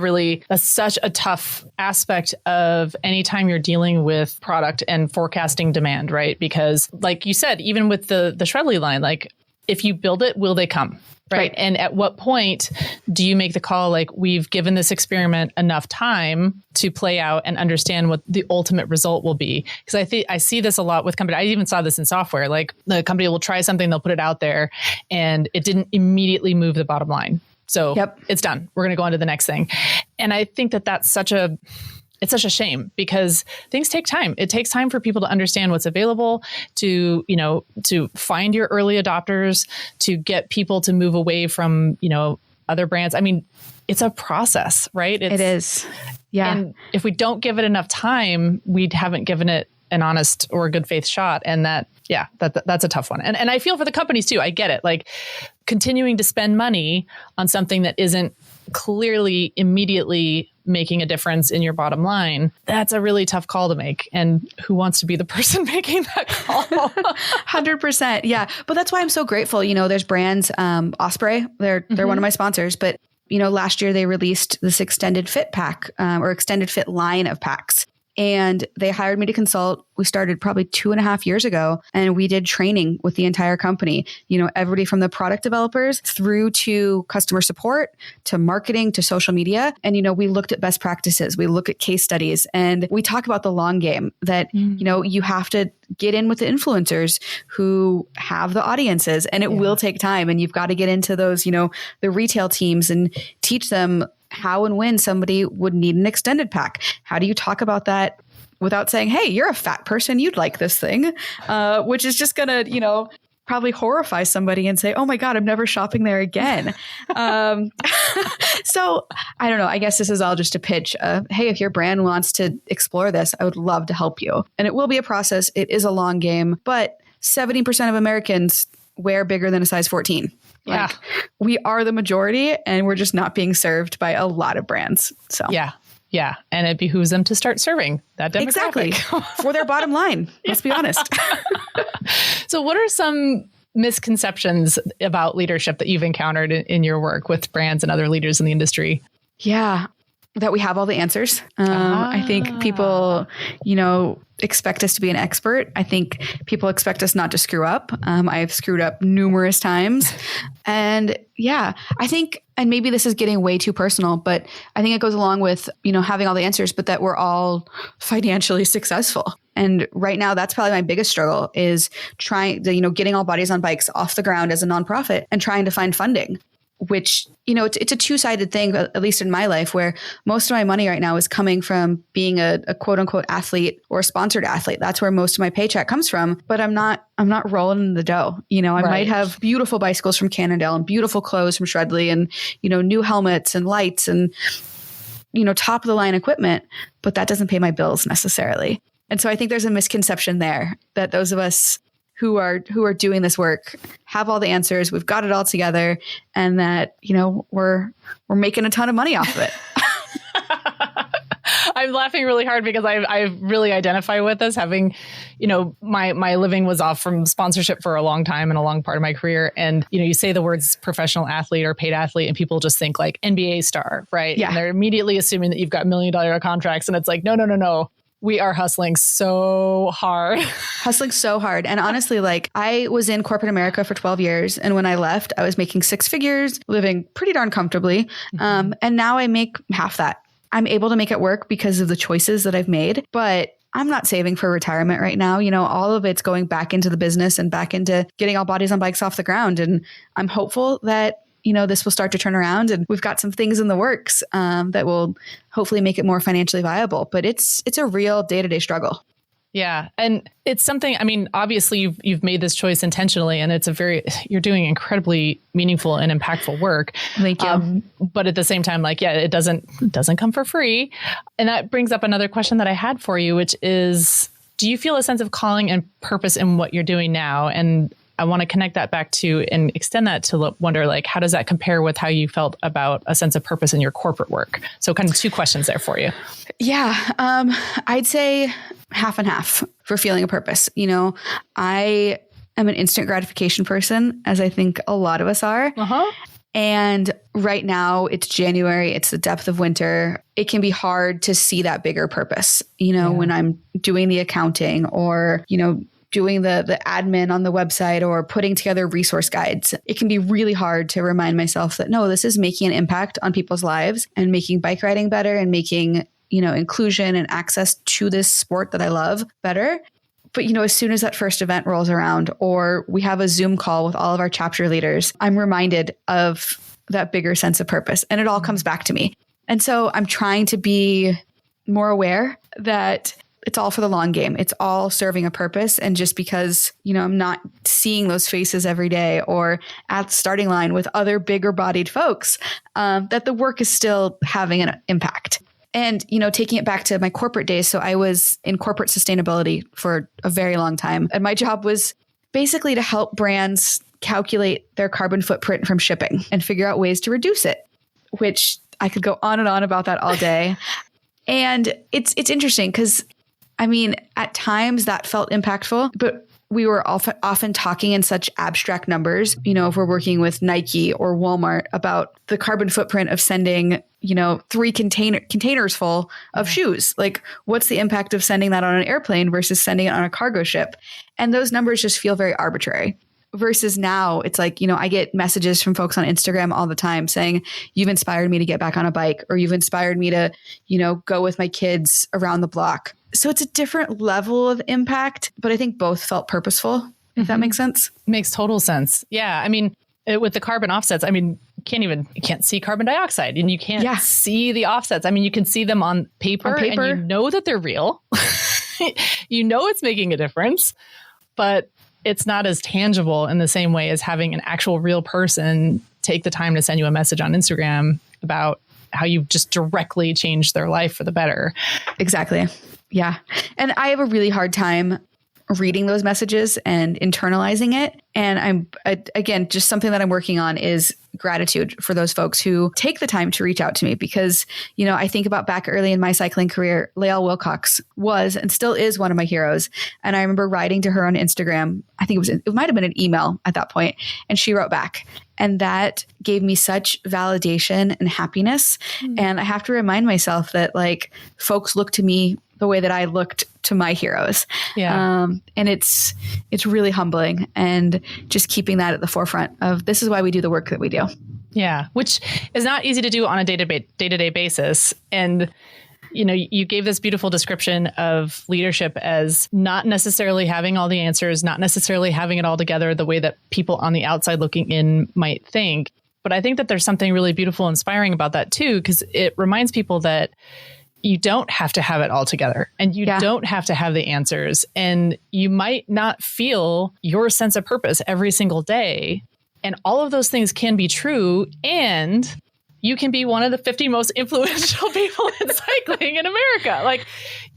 such a tough aspect of any time you're dealing with product and forecasting demand, right? Because like you said, even with the Shredly line, like if you build it, will they come? Right. And at what point do you make the call, like, we've given this experiment enough time to play out and understand what the ultimate result will be? Because I see this a lot with companies. I even saw this in software. Like, the company will try something, they'll put it out there, and it didn't immediately move the bottom line. So It's done. We're going to go on to the next thing. And I think that that's such a shame, because things take time. It takes time for people to understand what's available, to find your early adopters, to get people to move away from, other brands. I mean, it's a process, right? It is. Yeah. And if we don't give it enough time, we haven't given it an honest or good faith shot. And that's a tough one. And I feel for the companies too. I get it. Like, continuing to spend money on something that isn't clearly immediately making a difference in your bottom line, that's a really tough call to make. And who wants to be the person making that call? 100%. Yeah. But that's why I'm so grateful. There's brands, Osprey, they're one of my sponsors, but last year they released this extended fit pack, or extended fit line of packs. And they hired me to consult. We started probably 2.5 years ago, and we did training with the entire company. Everybody from the product developers through to customer support, to marketing, to social media. And, we looked at best practices. We look at case studies, and we talk about the long game that, you have to get in with the influencers who have the audiences, and it will take time. And you've got to get into those, the retail teams and teach them how and when somebody would need an extended pack. How do you talk about that without saying, hey, you're a fat person, you'd like this thing, which is just going to, probably horrify somebody and say, oh my God, I'm never shopping there again. So I don't know. I guess this is all just a pitch. Hey, if your brand wants to explore this, I would love to help you. And it will be a process. It is a long game, but 70% of Americans wear bigger than a size 14. Yeah. We are the majority, and we're just not being served by a lot of brands. So yeah. And it behooves them to start serving that demographic. Exactly. For their bottom line. Let's be honest. So what are some misconceptions about leadership that you've encountered in your work with brands and other leaders in the industry? Yeah. That we have all the answers. I think people, expect us to be an expert. I think people expect us not to screw up. I've screwed up numerous times. And I think, and maybe this is getting way too personal, but I think it goes along with, having all the answers, but that we're all financially successful. And right now, that's probably my biggest struggle, is trying to, getting All Bodies on Bikes off the ground as a nonprofit and trying to find funding, which, it's a two-sided thing, at least in my life, where most of my money right now is coming from being a quote unquote athlete or a sponsored athlete. That's where most of my paycheck comes from, but I'm not rolling in the dough. I might have beautiful bicycles from Cannondale and beautiful clothes from Shredley and, new helmets and lights and, top of the line equipment, but that doesn't pay my bills necessarily. And so I think there's a misconception there that those of us who are doing this work have all the answers, we've got it all together, and that, we're making a ton of money off of it. I'm laughing really hard because I really identify with this, having, my living was off from sponsorship for a long time and a long part of my career. And, you say the words professional athlete or paid athlete and people just think like NBA star, right? Yeah. And they're immediately assuming that you've got $1 million contracts. And it's like, no. We are hustling so hard. And honestly, like, I was in corporate America for 12 years. And when I left, I was making 6 figures, living pretty darn comfortably. And now I make half that. I'm able to make it work because of the choices that I've made, but I'm not saving for retirement right now. All of it's going back into the business and back into getting All Bodies on Bikes off the ground. And I'm hopeful that this will start to turn around, and we've got some things in the works that will hopefully make it more financially viable. But it's a real day-to-day struggle. Yeah. And it's something, I mean, obviously you've made this choice intentionally, and you're doing incredibly meaningful and impactful work. Thank you. But at the same time, it doesn't come for free. And that brings up another question that I had for you, which is, do you feel a sense of calling and purpose in what you're doing now? And I want to connect that back to and extend that to wonder, how does that compare with how you felt about a sense of purpose in your corporate work? So kind of 2 questions there for you. Yeah. I'd say half and half for feeling a purpose. I am an instant gratification person, as I think a lot of us are. And right now it's January, it's the depth of winter. It can be hard to see that bigger purpose, when I'm doing the accounting or, doing the admin on the website or putting together resource guides, it can be really hard to remind myself that no, this is making an impact on people's lives and making bike riding better and making, inclusion and access to this sport that I love better. But, as soon as that first event rolls around or we have a Zoom call with all of our chapter leaders, I'm reminded of that bigger sense of purpose and it all comes back to me. And so I'm trying to be more aware that it's all for the long game. It's all serving a purpose. And just because, I'm not seeing those faces every day or at the starting line with other bigger bodied folks, that the work is still having an impact. And, taking it back to my corporate days. So I was in corporate sustainability for a very long time. And my job was basically to help brands calculate their carbon footprint from shipping and figure out ways to reduce it, which I could go on and on about that all day. And it's interesting because, at times that felt impactful, but we were often talking in such abstract numbers, if we're working with Nike or Walmart about the carbon footprint of sending, 3 containers full of shoes. Like, what's the impact of sending that on an airplane versus sending it on a cargo ship? And those numbers just feel very arbitrary. Versus now, it's like, I get messages from folks on Instagram all the time saying, you've inspired me to get back on a bike, or you've inspired me to, go with my kids around the block. So it's a different level of impact, but I think both felt purposeful, if that makes sense. Makes total sense. Yeah. With the carbon offsets, you can't see carbon dioxide and you can't see the offsets. You can see them on paper. And you know that they're real. It's making a difference, but it's not as tangible in the same way as having an actual real person take the time to send you a message on Instagram about how you've just directly changed their life for the better. Exactly. Yeah. And I have a really hard time reading those messages and internalizing it. And again, just something that I'm working on is gratitude for those folks who take the time to reach out to me because, I think about back early in my cycling career, Lael Wilcox was and still is one of my heroes. And I remember writing to her on Instagram. I think it might've been an email at that point, and she wrote back. And that gave me such validation and happiness. And I have to remind myself that folks look to me the way that I looked to my heroes. Yeah. And it's really humbling, and just keeping that at the forefront of this is why we do the work that we do. Yeah. Which is not easy to do on a day-to-day basis. And, you gave this beautiful description of leadership as not necessarily having all the answers, not necessarily having it all together the way that people on the outside looking in might think. But I think that there's something really beautiful, inspiring about that too, because it reminds people that you don't have to have it all together and you don't have to have the answers, and you might not feel your sense of purpose every single day. And all of those things can be true. And you can be one of the 50 most influential people in cycling in America.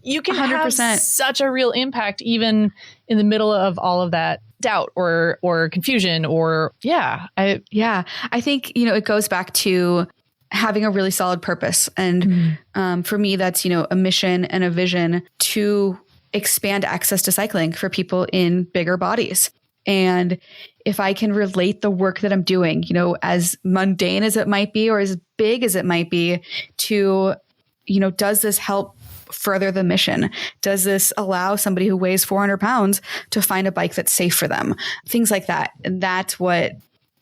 You can 100%. Have such a real impact, even in the middle of all of that doubt or confusion I think, it goes back to having a really solid purpose. And for me, that's, a mission and a vision to expand access to cycling for people in bigger bodies. And if I can relate the work that I'm doing, as mundane as it might be, or as big as it might be, to, does this help further the mission? Does this allow somebody who weighs 400 pounds to find a bike that's safe for them? Things like that. And that's what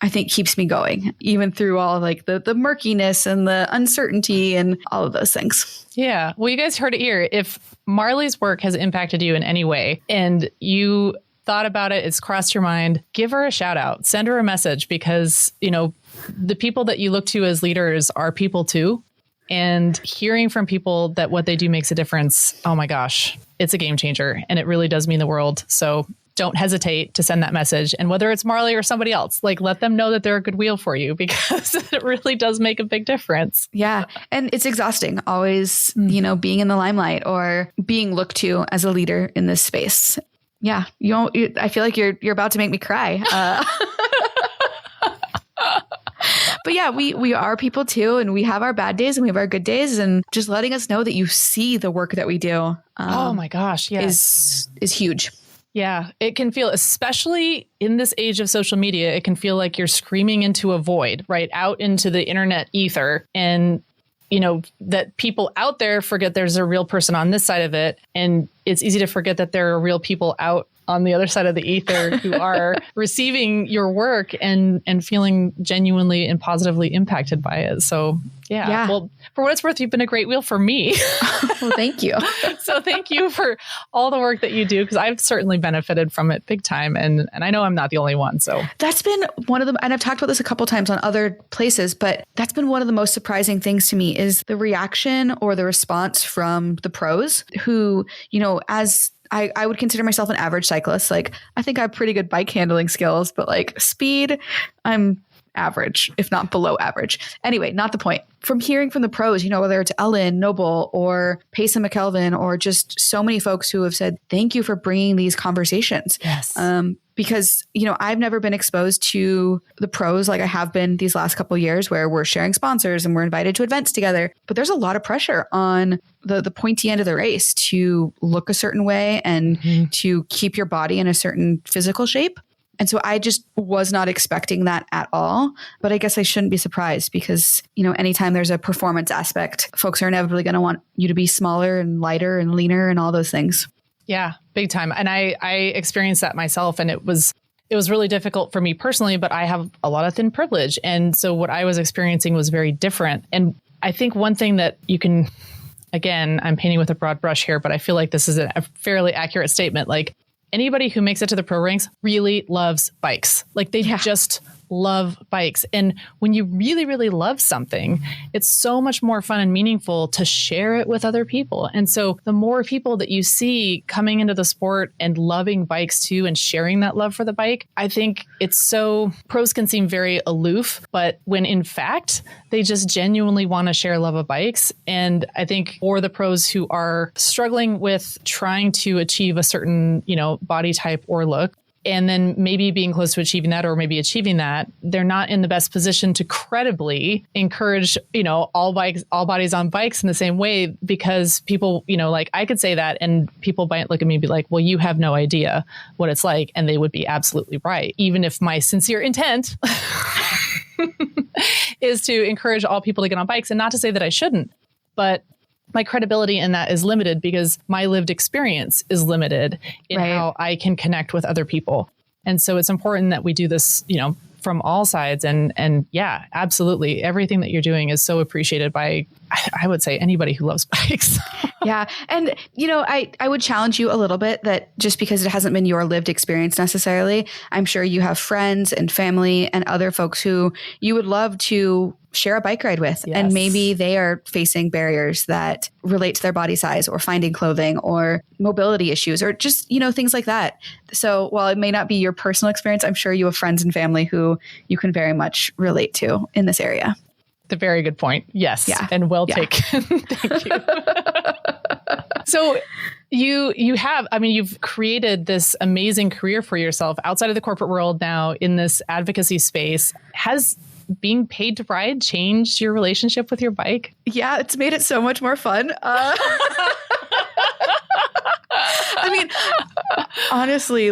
I think keeps me going, even through all the murkiness and the uncertainty and all of those things. Yeah. Well, you guys heard it here. If Marley's work has impacted you in any way and you thought about it, it's crossed your mind, give her a shout out, send her a message, because, the people that you look to as leaders are people too. And hearing from people that what they do makes a difference. Oh my gosh, it's a game changer, and it really does mean the world. So don't hesitate to send that message. And whether it's Marley or somebody else, let them know that they're a good wheel for you, because it really does make a big difference. Yeah. And it's exhausting always, being in the limelight or being looked to as a leader in this space. Yeah. I feel like you're about to make me cry. But yeah, we are people too, and we have our bad days and we have our good days, and just letting us know that you see the work that we do. Oh my gosh. Yes. Is huge. Yeah, it can feel, especially in this age of social media, it can feel like you're screaming into a void, right? Out into the internet ether. And, that people out there forget there's a real person on this side of it. And it's easy to forget that there are real people out on the other side of the ether who are receiving your work and feeling genuinely and positively impacted by it. So yeah. Well, for what it's worth, you've been a great wheel for me. Well, thank you. So thank you for all the work that you do, because I've certainly benefited from it big time. And I know I'm not the only one. So that's been one of the, and I've talked about this a couple times on other places, but that's been one of the most surprising things to me is the reaction or the response from the pros who, as I would consider myself an average cyclist. Like, I think I have pretty good bike handling skills, but like speed, I'm average, if not below average. Anyway, not the point. From hearing from the pros, whether it's Ellen, Noble, or Payson McKelvin, or just so many folks who have said, thank you for bringing these conversations. Yes. Because, I've never been exposed to the pros like I have been these last couple of years where we're sharing sponsors and we're invited to events together. But there's a lot of pressure on the pointy end of the race to look a certain way and to keep your body in a certain physical shape. And so I just was not expecting that at all. But I guess I shouldn't be surprised because, anytime there's a performance aspect, folks are inevitably going to want you to be smaller and lighter and leaner and all those things. Yeah, big time. And I experienced that myself, and it was really difficult for me personally, but I have a lot of thin privilege. And so what I was experiencing was very different. And I think one thing that you can, again, I'm painting with a broad brush here, but I feel like this is a fairly accurate statement. Like, anybody who makes it to the pro ranks really loves bikes. Like, they just love bikes. And when you really, really love something, it's so much more fun and meaningful to share it with other people. And so the more people that you see coming into the sport and loving bikes too, and sharing that love for the bike, I think pros can seem very aloof, but when in fact, they just genuinely want to share love of bikes. And I think for the pros who are struggling with trying to achieve a certain, body type or look, and then maybe being close to achieving that, or maybe achieving that, they're not in the best position to credibly encourage, all bodies on bikes in the same way, because people, like I could say that and people might look at me and be like, well, you have no idea what it's like. And they would be absolutely right. Even if my sincere intent is to encourage all people to get on bikes, and not to say that I shouldn't, but my credibility in that is limited because my lived experience is limited in how I can connect with other people. And so it's important that we do this, from all sides. And yeah, absolutely. Everything that you're doing is so appreciated by, I would say, anybody who loves bikes. Yeah. And, I would challenge you a little bit that just because it hasn't been your lived experience necessarily, I'm sure you have friends and family and other folks who you would love to share a bike ride with. Yes. And maybe they are facing barriers that relate to their body size or finding clothing or mobility issues or just, things like that. So while it may not be your personal experience, I'm sure you have friends and family who you can very much relate to in this area. A very good point. Yes. Yeah. And well taken. Thank you. So you've created this amazing career for yourself outside of the corporate world now in this advocacy space. Has being paid to ride changed your relationship with your bike? Yeah, it's made it so much more fun. I mean, honestly,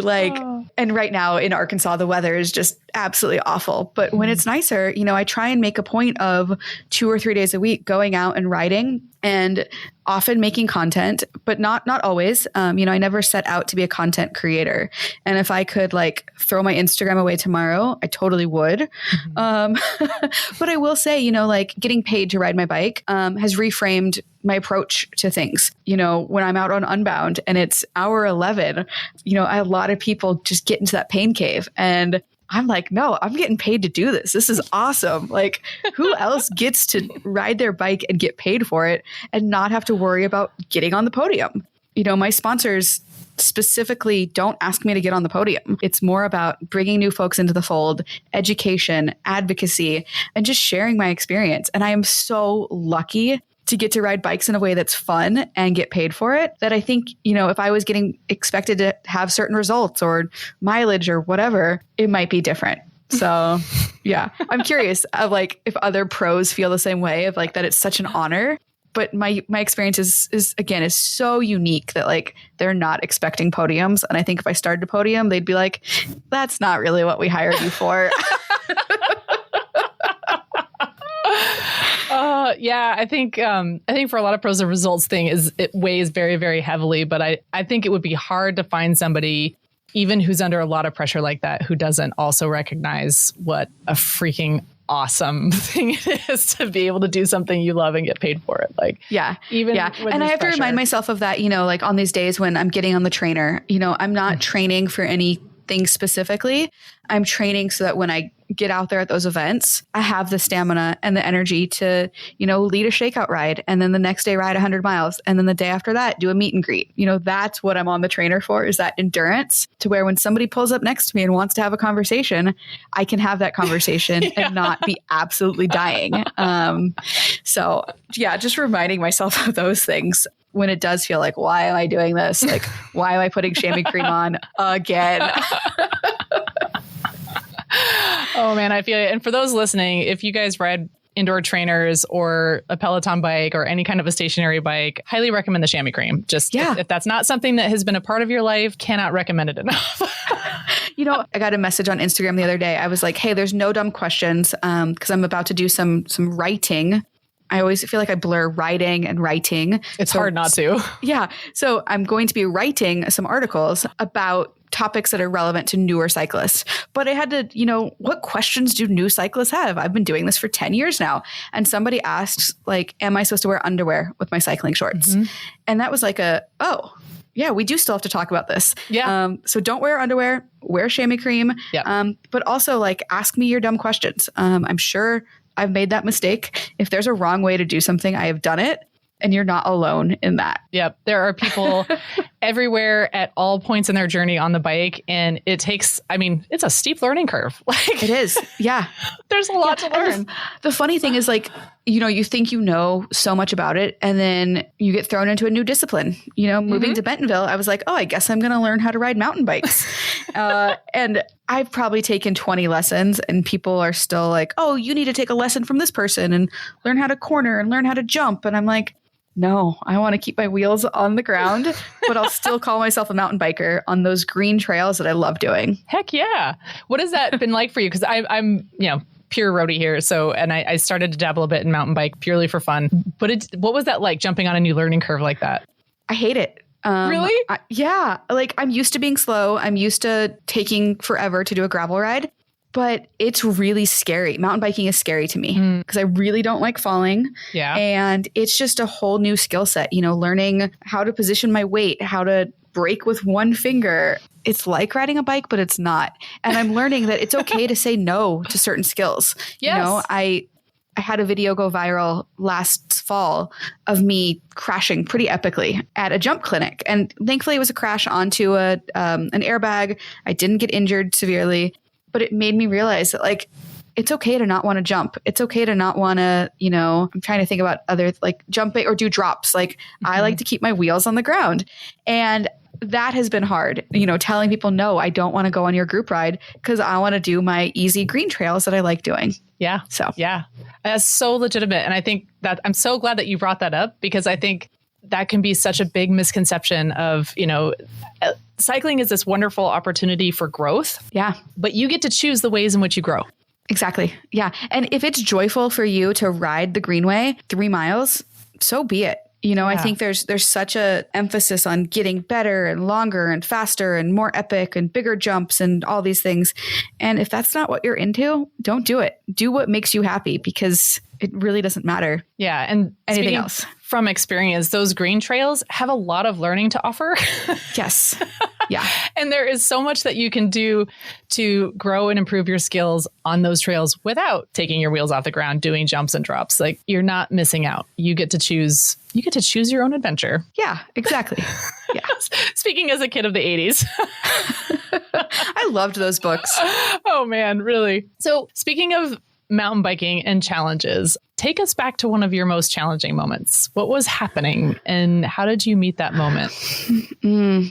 and right now in Arkansas, the weather is just absolutely awful. But when it's nicer, I try and make a point of 2 or 3 days a week going out and riding and often making content, but not always. I never set out to be a content creator. And if I could throw my Instagram away tomorrow, I totally would. But I will say, getting paid to ride my bike has reframed my approach to things. When I'm out on Unbound and it's hour 11, a lot of people just get into that pain cave, and I'm like, no, I'm getting paid to do this. This is awesome. Who else gets to ride their bike and get paid for it and not have to worry about getting on the podium? My sponsors specifically don't ask me to get on the podium. It's more about bringing new folks into the fold, education, advocacy, and just sharing my experience. And I am so lucky to get to ride bikes in a way that's fun and get paid for it, that I think, if I was getting expected to have certain results or mileage or whatever, it might be different. So yeah, I'm curious of if other pros feel the same way of that it's such an honor. But my experience is again so unique that they're not expecting podiums. And I think if I started a podium, they'd be like, that's not really what we hired you for. Yeah, I think for a lot of pros, the results thing it weighs very, very heavily. But I think it would be hard to find somebody, even who's under a lot of pressure like that, who doesn't also recognize what a freaking awesome thing it is to be able to do something you love and get paid for it. Like, and I have to remind myself of that, like on these days when I'm getting on the trainer, I'm not training for anything specifically. I'm training so that when I get out there at those events, I have the stamina and the energy to, lead a shakeout ride, and then the next day ride 100 miles. And then the day after that, do a meet and greet. That's what I'm on the trainer for, is that endurance, to where when somebody pulls up next to me and wants to have a conversation, I can have that conversation and not be absolutely dying. So yeah, just reminding myself of those things when it does feel like, why am I doing this? Like, why am I putting chamois cream on again? Oh man, I feel it. And for those listening, if you guys ride indoor trainers or a Peloton bike or any kind of a stationary bike, highly recommend the chamois cream. If that's not something that has been a part of your life, cannot recommend it enough. I got a message on Instagram the other day. I was like, hey, there's no dumb questions, because I'm about to do some writing. I always feel like I blur riding and writing. It's hard not to. Yeah. So I'm going to be writing some articles about topics that are relevant to newer cyclists. But I had to, what questions do new cyclists have? I've been doing this for 10 years now. And somebody asks, like, am I supposed to wear underwear with my cycling shorts? Mm-hmm. And that was like yeah, we do still have to talk about this. Yeah. So don't wear underwear, wear chamois cream. Yep. But also, like, ask me your dumb questions. I'm sure I've made that mistake. If there's a wrong way to do something, I have done it. And you're not alone in that. Yep. There are people everywhere at all points in their journey on the bike. And it's a steep learning curve. Like, it is. Yeah. There's a lot to learn. The funny thing is, like, you think you know so much about it, and then you get thrown into a new discipline. Moving to Bentonville, I was like, oh, I guess I'm going to learn how to ride mountain bikes. And I've probably taken 20 lessons, and people are still like, oh, you need to take a lesson from this person and learn how to corner and learn how to jump. And I'm like, no, I want to keep my wheels on the ground, but I'll still call myself a mountain biker on those green trails that I love doing. Heck yeah. What has that been like for you? Because I'm pure roadie here. So, and I started to dabble a bit in mountain bike purely for fun. But what was that like, jumping on a new learning curve like that? I hate it. Really? Yeah. Like, I'm used to being slow. I'm used to taking forever to do a gravel ride. But it's really scary. Mountain biking is scary to me because I really don't like falling. Yeah. And it's just a whole new skill set, learning how to position my weight, how to brake with one finger. It's like riding a bike, but it's not. And I'm learning that it's okay to say no to certain skills. Yes. I had a video go viral last fall of me crashing pretty epically at a jump clinic. And thankfully it was a crash onto an airbag. I didn't get injured severely. But it made me realize that, like, it's okay to not want to jump. It's okay to not want to, I'm trying to think about other, like, jumping or do drops. Like, I like to keep my wheels on the ground. And that has been hard, telling people, no, I don't want to go on your group ride because I want to do my easy green trails that I like doing. Yeah. So, yeah, that's so legitimate. And I think that I'm so glad that you brought that up, because I think that can be such a big misconception of, cycling is this wonderful opportunity for growth. Yeah. But you get to choose the ways in which you grow. Exactly. Yeah. And if it's joyful for you to ride the Greenway 3 miles, so be it. I think there's such a emphasis on getting better and longer and faster and more epic and bigger jumps and all these things. And if that's not what you're into, don't do it. Do what makes you happy, because it really doesn't matter. Yeah. And anything else. From experience, those green trails have a lot of learning to offer. Yes. Yeah. And there is so much that you can do to grow and improve your skills on those trails without taking your wheels off the ground, doing jumps and drops. Like, you're not missing out. You get to choose your own adventure. Yeah, exactly. Yeah. Speaking as a kid of the 80s. I loved those books. Oh man, really. So speaking of mountain biking and challenges, take us back to one of your most challenging moments. What was happening and how did you meet that moment?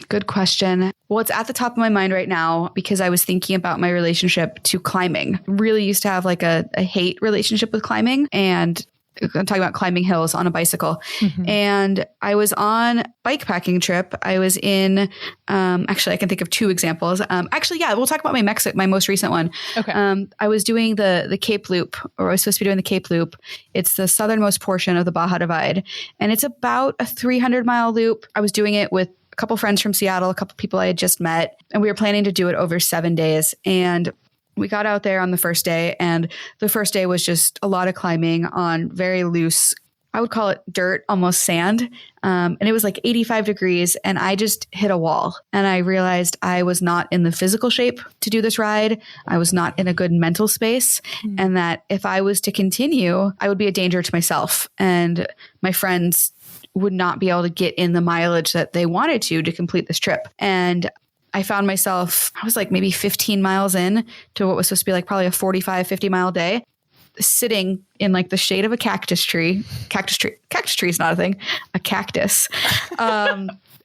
Good question. Well, it's at the top of my mind right now because I was thinking about my relationship to climbing. Really used to have like a hate relationship with climbing. And I'm talking about climbing hills on a bicycle. And I was on bike packing trip. I was in, actually, I can think of two examples. We'll talk about my most recent one. Okay. I was doing the Cape Loop, or I was supposed to be doing the Cape Loop. It's the southernmost portion of the Baja Divide. And it's about a 300-mile loop. I was doing it with a couple friends from Seattle, a couple people I had just met, and we were planning to do it over 7 days. And we got out there on the first day, and the first day was just a lot of climbing on very loose, I would call it dirt, almost sand. And it was like 85 degrees, and I just hit a wall. And I realized I was not in the physical shape to do this ride. I was not in a good mental space. And that if I was to continue, I would be a danger to myself. And my friends would not be able to get in the mileage that they wanted to complete this trip. And I found myself, I was like maybe 15 miles in to what was supposed to be like probably a 45, 50 mile day, sitting in like the shade of a cactus tree is not a thing, a cactus,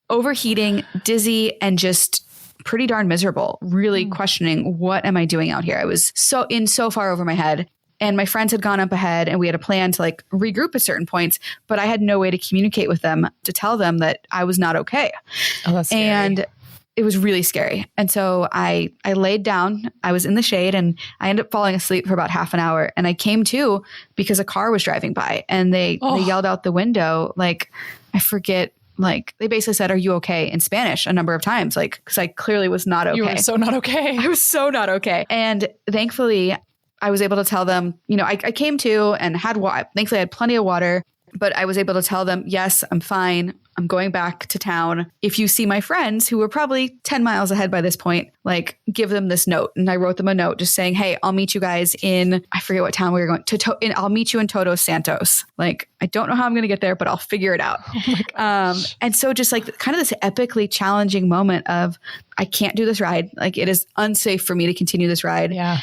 overheating, dizzy, and just pretty darn miserable, really questioning, what am I doing out here? I was so far over my head. And my friends had gone up ahead, and we had a plan to like regroup at certain points, but I had no way to communicate with them to tell them that I was not okay. Oh, that's scary. And it was really scary. And so I laid down, I was in the shade, and I ended up falling asleep for about half an hour. And I came to because a car was driving by, and they yelled out the window, like, I forget, like they basically said, "Are you okay?" in Spanish a number of times, like, because I clearly was not okay. You were so not okay. I was so not okay. And thankfully I was able to tell them, I came to and thankfully I had plenty of water, but I was able to tell them, yes, I'm fine. I'm going back to town. If you see my friends who were probably 10 miles ahead by this point, like give them this note. And I wrote them a note just saying, hey, I'll meet you guys in, I forget what town we were going to, I'll meet you in Todos Santos. Like, I don't know how I'm going to get there, but I'll figure it out. Oh my gosh. And so just like kind of this epically challenging moment of, I can't do this ride. Like, it is unsafe for me to continue this ride. Yeah.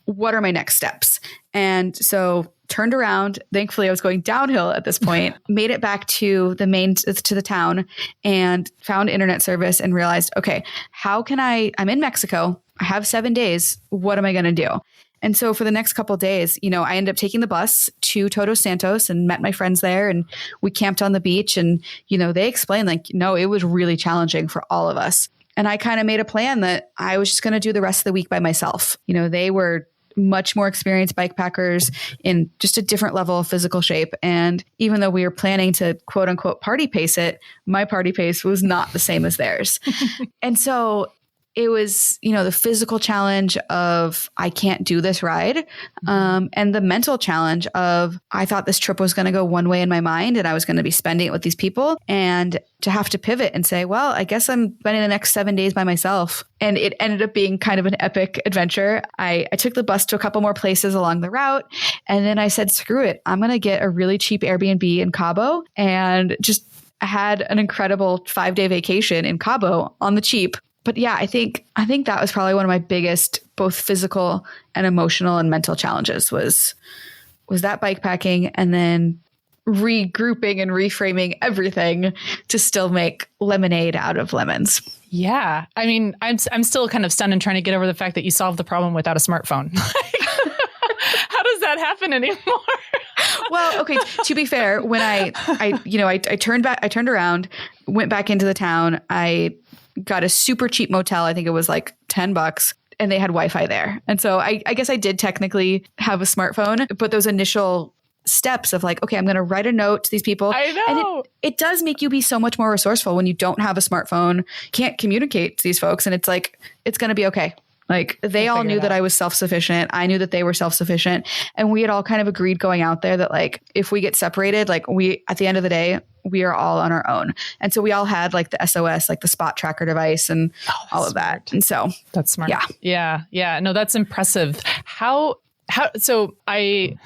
What are my next steps? And so turned around. Thankfully, I was going downhill at this point, made it back to the town, and found internet service and realized, okay, I'm in Mexico. I have 7 days. What am I going to do? And so for the next couple of days, I ended up taking the bus to Todos Santos and met my friends there, and we camped on the beach. And, they explained like, no, it was really challenging for all of us. And I kind of made a plan that I was just going to do the rest of the week by myself. They were much more experienced bike packers in just a different level of physical shape. And even though we were planning to quote unquote party pace it, my party pace was not the same as theirs. And so it was, the physical challenge of I can't do this ride. And the mental challenge of I thought this trip was going to go one way in my mind, and I was going to be spending it with these people, and to have to pivot and say, well, I guess I'm spending the next 7 days by myself. And it ended up being kind of an epic adventure. I took the bus to a couple more places along the route. And then I said, screw it. I'm going to get a really cheap Airbnb in Cabo, and just had an incredible 5-day vacation in Cabo on the cheap. But yeah, I think that was probably one of my biggest, both physical and emotional and mental challenges was that bike packing, and then regrouping and reframing everything to still make lemonade out of lemons. Yeah. I mean, I'm still kind of stunned and trying to get over the fact that you solved the problem without a smartphone. How does that happen anymore? Well, okay. To be fair, when I turned around, went back into the town, I got a super cheap motel. I think it was like $10, and they had Wi-Fi there. And so I guess I did technically have a smartphone, but those initial steps of like, okay, I'm going to write a note to these people. I know. And it does make you be so much more resourceful when you don't have a smartphone, can't communicate to these folks. And it's like, it's going to be okay. Like they all knew that I was self-sufficient. I knew that they were self-sufficient. And we had all kind of agreed going out there that like, if we get separated, like at the end of the day, we are all on our own. And so we all had like the SOS, like the spot tracker device and all of that. And so that's smart. Yeah. Yeah. No, that's impressive. So I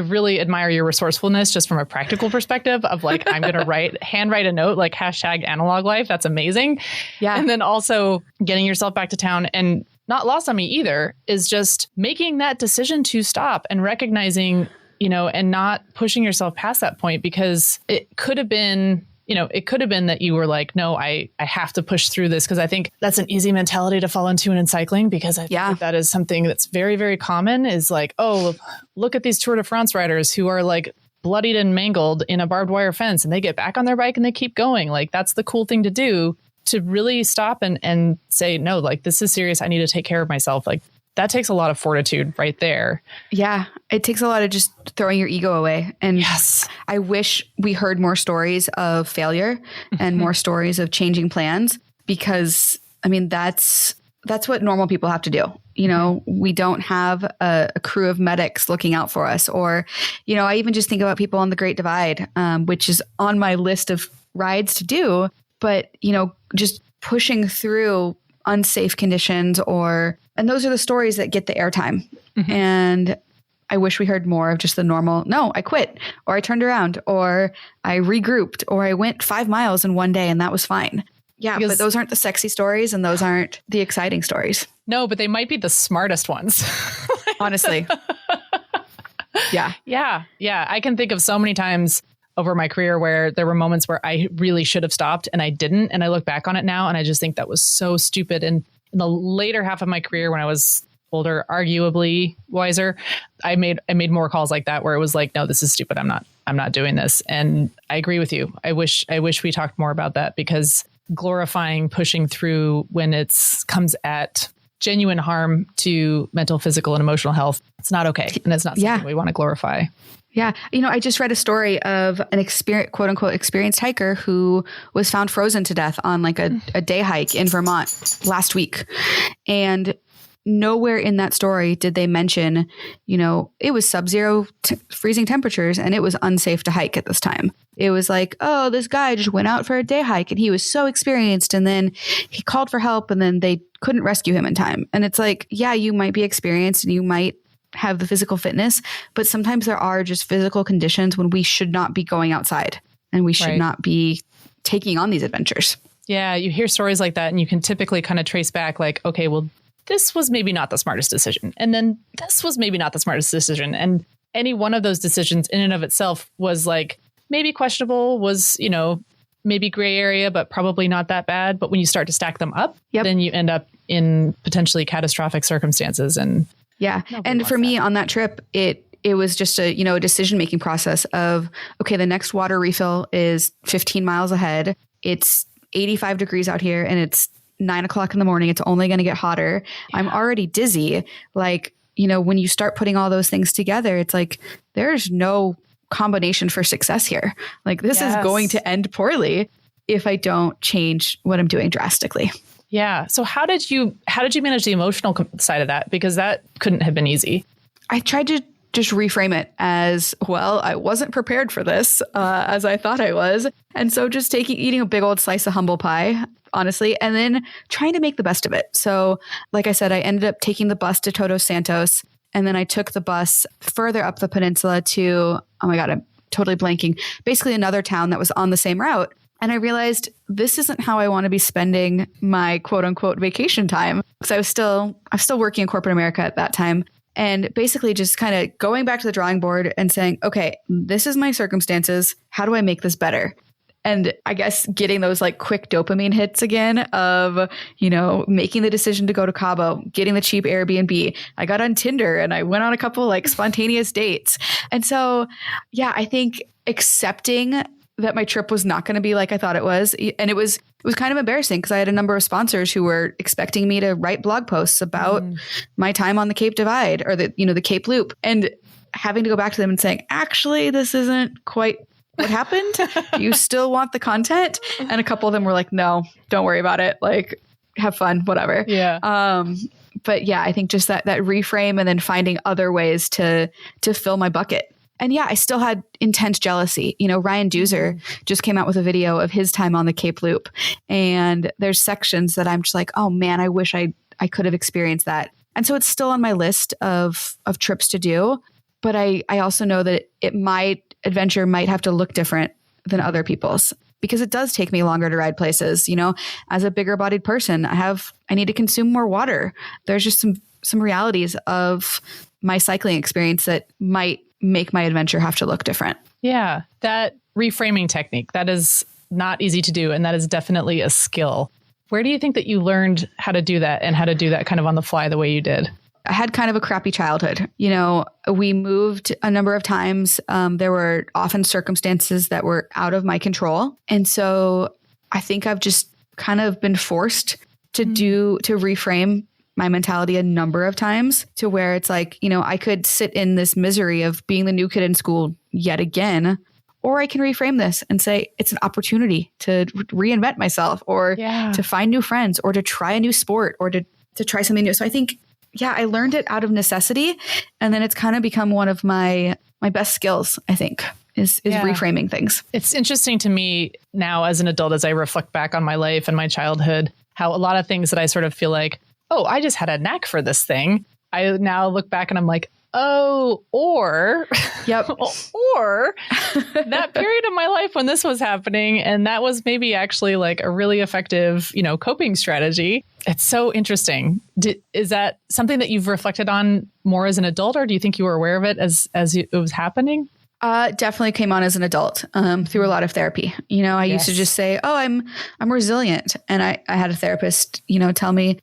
really admire your resourcefulness just from a practical perspective of like, I'm going to handwrite a note, like #analog life. That's amazing. Yeah. And then also getting yourself back to town, and not lost on me either is just making that decision to stop and recognizing, and not pushing yourself past that point, because it could have been, it could have been that you were like, no, I have to push through this, because I think that's an easy mentality to fall into in cycling, because I think that is something that's very, very common, is like, oh, look at these Tour de France riders who are like bloodied and mangled in a barbed wire fence, and they get back on their bike and they keep going. Like, that's the cool thing to do, to really stop and say, no, like, this is serious. I need to take care of myself. Like, that takes a lot of fortitude right there. Yeah. It takes a lot of just throwing your ego away. And yes, I wish we heard more stories of failure and more stories of changing plans, because I mean, that's what normal people have to do. We don't have a crew of medics looking out for us, or, I even just think about people on the Great Divide, which is on my list of rides to do, but, just pushing through unsafe conditions, and those are the stories that get the airtime. And I wish we heard more of just the normal, no, I quit, or I turned around, or I regrouped, or I went 5 miles in one day and that was fine. Yeah, but those aren't the sexy stories, and those aren't the exciting stories. No, but they might be the smartest ones. Honestly. Yeah. Yeah. Yeah. I can think of so many times over my career where there were moments where I really should have stopped and I didn't. And I look back on it now and I just think that was so stupid. And in the later half of my career, when I was older, arguably wiser, I made more calls like that, where it was like, no, this is stupid. I'm not doing this. And I agree with you. I wish we talked more about that, because glorifying pushing through when comes at genuine harm to mental, physical, and emotional health, it's not okay. And it's not something we want to glorify. Yeah. I just read a story of an quote unquote experienced hiker who was found frozen to death on like a day hike in Vermont last week. And nowhere in that story did they mention, it was sub-zero freezing temperatures and it was unsafe to hike at this time. It was like, oh, this guy just went out for a day hike and he was so experienced, and then he called for help and then they couldn't rescue him in time. And it's like, yeah, you might be experienced and you might have the physical fitness, but sometimes there are just physical conditions when we should not be going outside and we should not be taking on these adventures. Yeah. You hear stories like that and you can typically kind of trace back like, okay, well, this was maybe not the smartest decision. And then this was maybe not the smartest decision. And any one of those decisions in and of itself was like maybe questionable, was, maybe gray area, but probably not that bad. But when you start to stack them up, then you end up in potentially catastrophic circumstances. And yeah. And for me on that trip, it was just a decision-making process of, okay, the next water refill is 15 miles ahead. It's 85 degrees out here and it's 9 o'clock in the morning. It's only going to get hotter. Yeah. I'm already dizzy. Like, when you start putting all those things together, it's like, there's no combination for success here. Like, this is going to end poorly if I don't change what I'm doing drastically. Yeah. So how did you manage the emotional side of that? Because that couldn't have been easy. I tried to just reframe it as, well, I wasn't prepared for this as I thought I was. And so just eating a big old slice of humble pie, honestly, and then trying to make the best of it. So like I said, I ended up taking the bus to Todos Santos, and then I took the bus further up the peninsula to, oh my God, I'm totally blanking, basically another town that was on the same route. And I realized this isn't how I want to be spending my quote unquote vacation time. So I was still working in corporate America at that time. And basically just kind of going back to the drawing board and saying, okay, this is my circumstances. How do I make this better? And I guess getting those like quick dopamine hits again of, making the decision to go to Cabo, getting the cheap Airbnb. I got on Tinder and I went on a couple like spontaneous dates. And so, yeah, I think accepting that my trip was not going to be like I thought it was. And it was kind of embarrassing because I had a number of sponsors who were expecting me to write blog posts about my time on the Cape Divide or the Cape Loop, and having to go back to them and saying, actually, this isn't quite what happened. Do you still want the content? And a couple of them were like, no, don't worry about it. Like, have fun, whatever. Yeah. But yeah, I think just that reframe and then finding other ways to fill my bucket. And yeah, I still had intense jealousy. Ryan Doozer just came out with a video of his time on the Cape Loop. And there's sections that I'm just like, oh man, I wish I could have experienced that. And so it's still on my list of trips to do. But I also know that adventure might have to look different than other people's, because it does take me longer to ride places. As a bigger bodied person, I need to consume more water. There's just some realities of my cycling experience that might make my adventure have to look different. Yeah. That reframing technique, that is not easy to do. And that is definitely a skill. Where do you think that you learned how to do that and how to do that kind of on the fly the way you did? I had kind of a crappy childhood. We moved a number of times. There were often circumstances that were out of my control. And so I think I've just kind of been forced to reframe my mentality a number of times to where it's like, I could sit in this misery of being the new kid in school yet again, or I can reframe this and say it's an opportunity to reinvent myself or to find new friends or to try a new sport or to try something new. So I think, I learned it out of necessity. And then it's kind of become one of my best skills, I think, is reframing things. It's interesting to me now as an adult, as I reflect back on my life and my childhood, how a lot of things that I sort of feel like, oh, I just had a knack for this thing. I now look back and I'm like, oh, or that period of my life when this was happening. And that was maybe actually like a really effective, coping strategy. It's so interesting. Is that something that you've reflected on more as an adult, or do you think you were aware of it as it was happening? Definitely came on as an adult through a lot of therapy. I used to just say, oh, I'm resilient. And I had a therapist, tell me,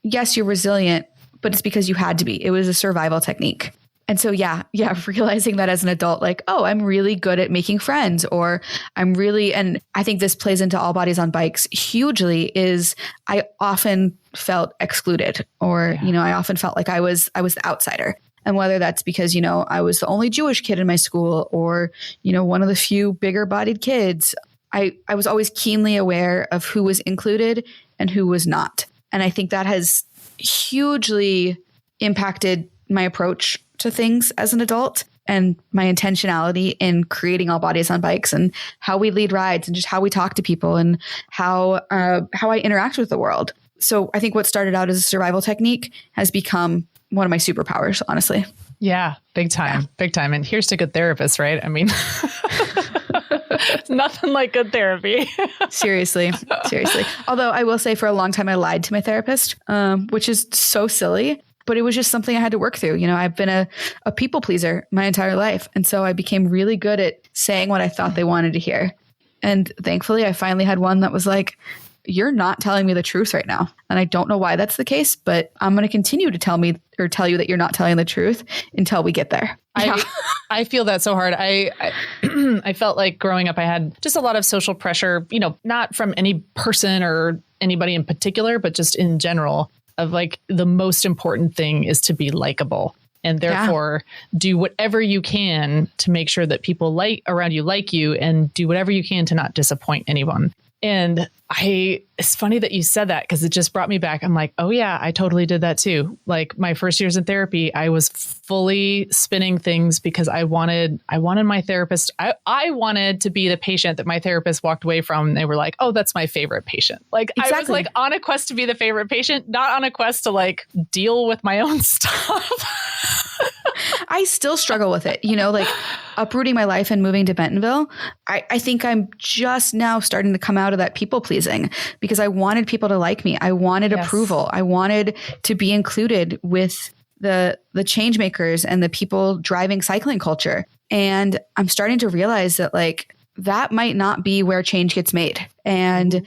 yes, you're resilient, but it's because you had to be. It was a survival technique. And so, realizing that as an adult, like, oh, I'm really good at making friends, or and I think this plays into All Bodies on Bikes hugely, is I often felt excluded, or, I often felt like I was the outsider. And whether that's because, I was the only Jewish kid in my school, or, one of the few bigger bodied kids, I was always keenly aware of who was included and who was not. And I think that has hugely impacted my approach to things as an adult and my intentionality in creating All Bodies on Bikes and how we lead rides and just how we talk to people and how I interact with the world. So I think what started out as a survival technique has become one of my superpowers, honestly. Yeah, big time, big time. And here's to good therapists, right? I mean, nothing like good therapy. Seriously. Although I will say for a long time, I lied to my therapist, which is so silly, but it was just something I had to work through. I've been a people pleaser my entire life. And so I became really good at saying what I thought they wanted to hear. And thankfully, I finally had one that was like, you're not telling me the truth right now. And I don't know why that's the case, but I'm going to continue to tell you that you're not telling the truth until we get there. I feel that so hard. I felt like growing up, I had just a lot of social pressure, not from any person or anybody in particular, but just in general, of like the most important thing is to be likable. And therefore do whatever you can to make sure that people around you like you, and do whatever you can to not disappoint anyone. And it's funny that you said that, because it just brought me back. I'm like, oh yeah, I totally did that too. Like my first years in therapy, I was fully spinning things because I wanted my therapist. I wanted to be the patient that my therapist walked away from. And they were like, oh, that's my favorite patient. Like exactly. I was like on a quest to be the favorite patient, not on a quest to like deal with my own stuff. I still struggle with it, like uprooting my life and moving to Bentonville. I think I'm just now starting to come out of that people pleasing, because I wanted people to like me. I wanted approval. I wanted to be included with the change makers and the people driving cycling culture. And I'm starting to realize that like that might not be where change gets made. And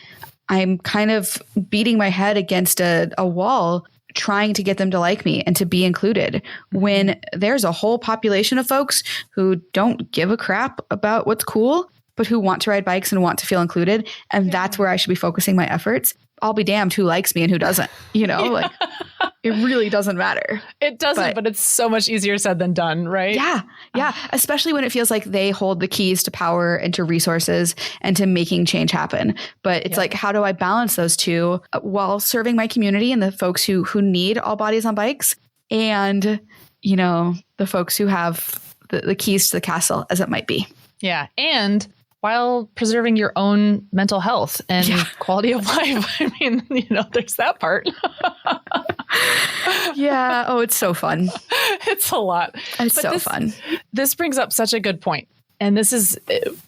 I'm kind of beating my head against a wall trying to get them to like me and to be included, when there's a whole population of folks who don't give a crap about what's cool, but who want to ride bikes and want to feel included. And that's where I should be focusing my efforts. I'll be damned who likes me and who doesn't, like it really doesn't matter. It doesn't, but it's so much easier said than done, right? Yeah. Especially when it feels like they hold the keys to power and to resources and to making change happen. But it's like, how do I balance those two while serving my community and the folks who need All Bodies on Bikes, and, the folks who have the keys to the castle, as it might be. Yeah. And while preserving your own mental health and quality of life. I mean, there's that part. Yeah. Oh, it's so fun. It's a lot. It's fun. This brings up such a good point. And this is,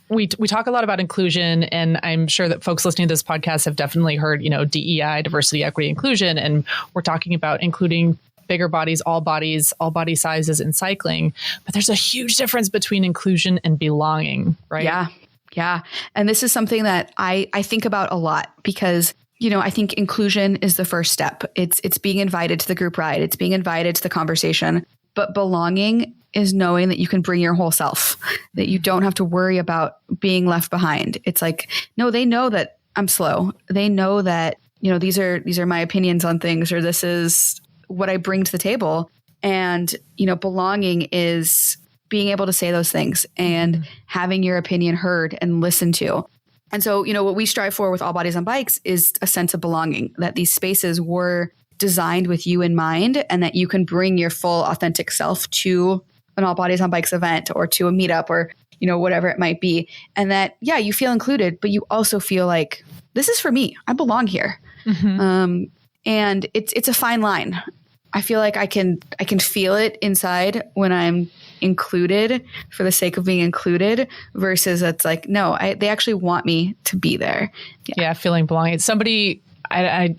we talk a lot about inclusion, and I'm sure that folks listening to this podcast have definitely heard, DEI, diversity, equity, inclusion. And we're talking about including bigger bodies, all body sizes in cycling. But there's a huge difference between inclusion and belonging, right? Yeah. Yeah. And this is something that I think about a lot because, I think inclusion is the first step. It's being invited to the group ride. It's being invited to the conversation. But belonging is knowing that you can bring your whole self, that you don't have to worry about being left behind. It's like, no, they know that I'm slow. They know that, these are my opinions on things, or this is what I bring to the table. And, belonging is being able to say those things and having your opinion heard and listened to. And so, what we strive for with All Bodies on Bikes is a sense of belonging, that these spaces were designed with you in mind and that you can bring your full authentic self to an All Bodies on Bikes event or to a meetup or, whatever it might be. And that, yeah, you feel included, but you also feel like this is for me. I belong here. And it's a fine line. I feel like I can feel it inside when I'm included for the sake of being included versus it's like, no, they actually want me to be there. Yeah. Feeling belonging. Somebody, I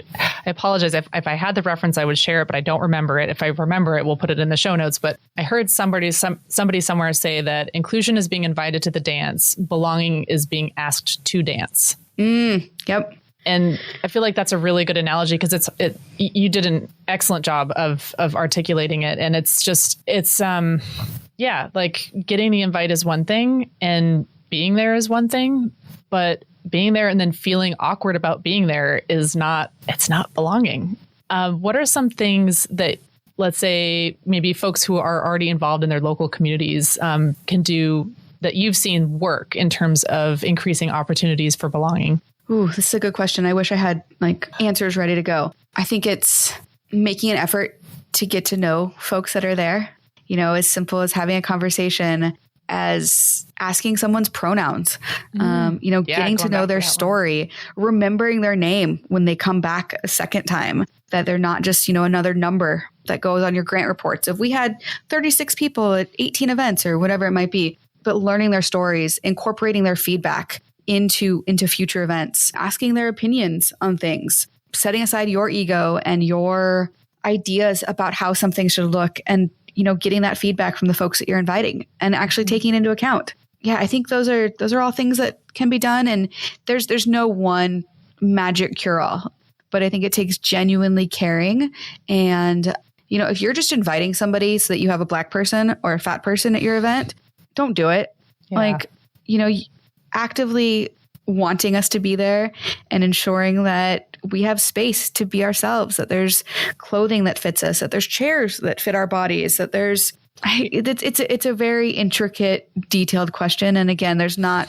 apologize. If I had the reference, I would share it, but I don't remember it. If I remember it, we'll put it in the show notes. But I heard somebody somewhere say that inclusion is being invited to the dance. Belonging is being asked to dance. Yep. And I feel like that's a really good analogy because you did an excellent job of articulating it. And like getting the invite is one thing and being there is one thing, but being there and then feeling awkward about being there it's not belonging. What are some things that, let's say, maybe folks who are already involved in their local communities can do that you've seen work in terms of increasing opportunities for belonging? Ooh, this is a good question. I wish I had answers ready to go. I think it's making an effort to get to know folks that are there, as simple as having a conversation, as asking someone's pronouns, getting to know their story, remembering their name when they come back a second time, that they're not just, another number that goes on your grant reports. If we had 36 people at 18 events or whatever it might be, but learning their stories, incorporating their feedback into future events, asking their opinions on things, setting aside your ego and your ideas about how something should look and, getting that feedback from the folks that you're inviting and actually taking it into account. Yeah, I think those are all things that can be done. And there's no one magic cure-all, but I think it takes genuinely caring. And, if you're just inviting somebody so that you have a Black person or a fat person at your event, don't do it. Yeah. Actively wanting us to be there and ensuring that we have space to be ourselves, that there's clothing that fits us, that there's chairs that fit our bodies, that it's a very intricate, detailed question. And again, there's not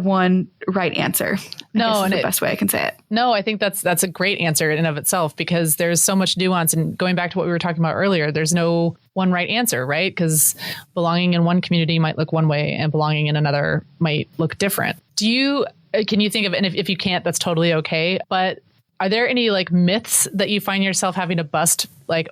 one right answer. No, and the best way I can say it. No, I think that's a great answer in and of itself, because there's so much nuance. And going back to what we were talking about earlier, there's no one right answer, right? Because belonging in one community might look one way and belonging in another might look different. Can you think of, and if you can't, that's totally okay, but are there any myths that you find yourself having to bust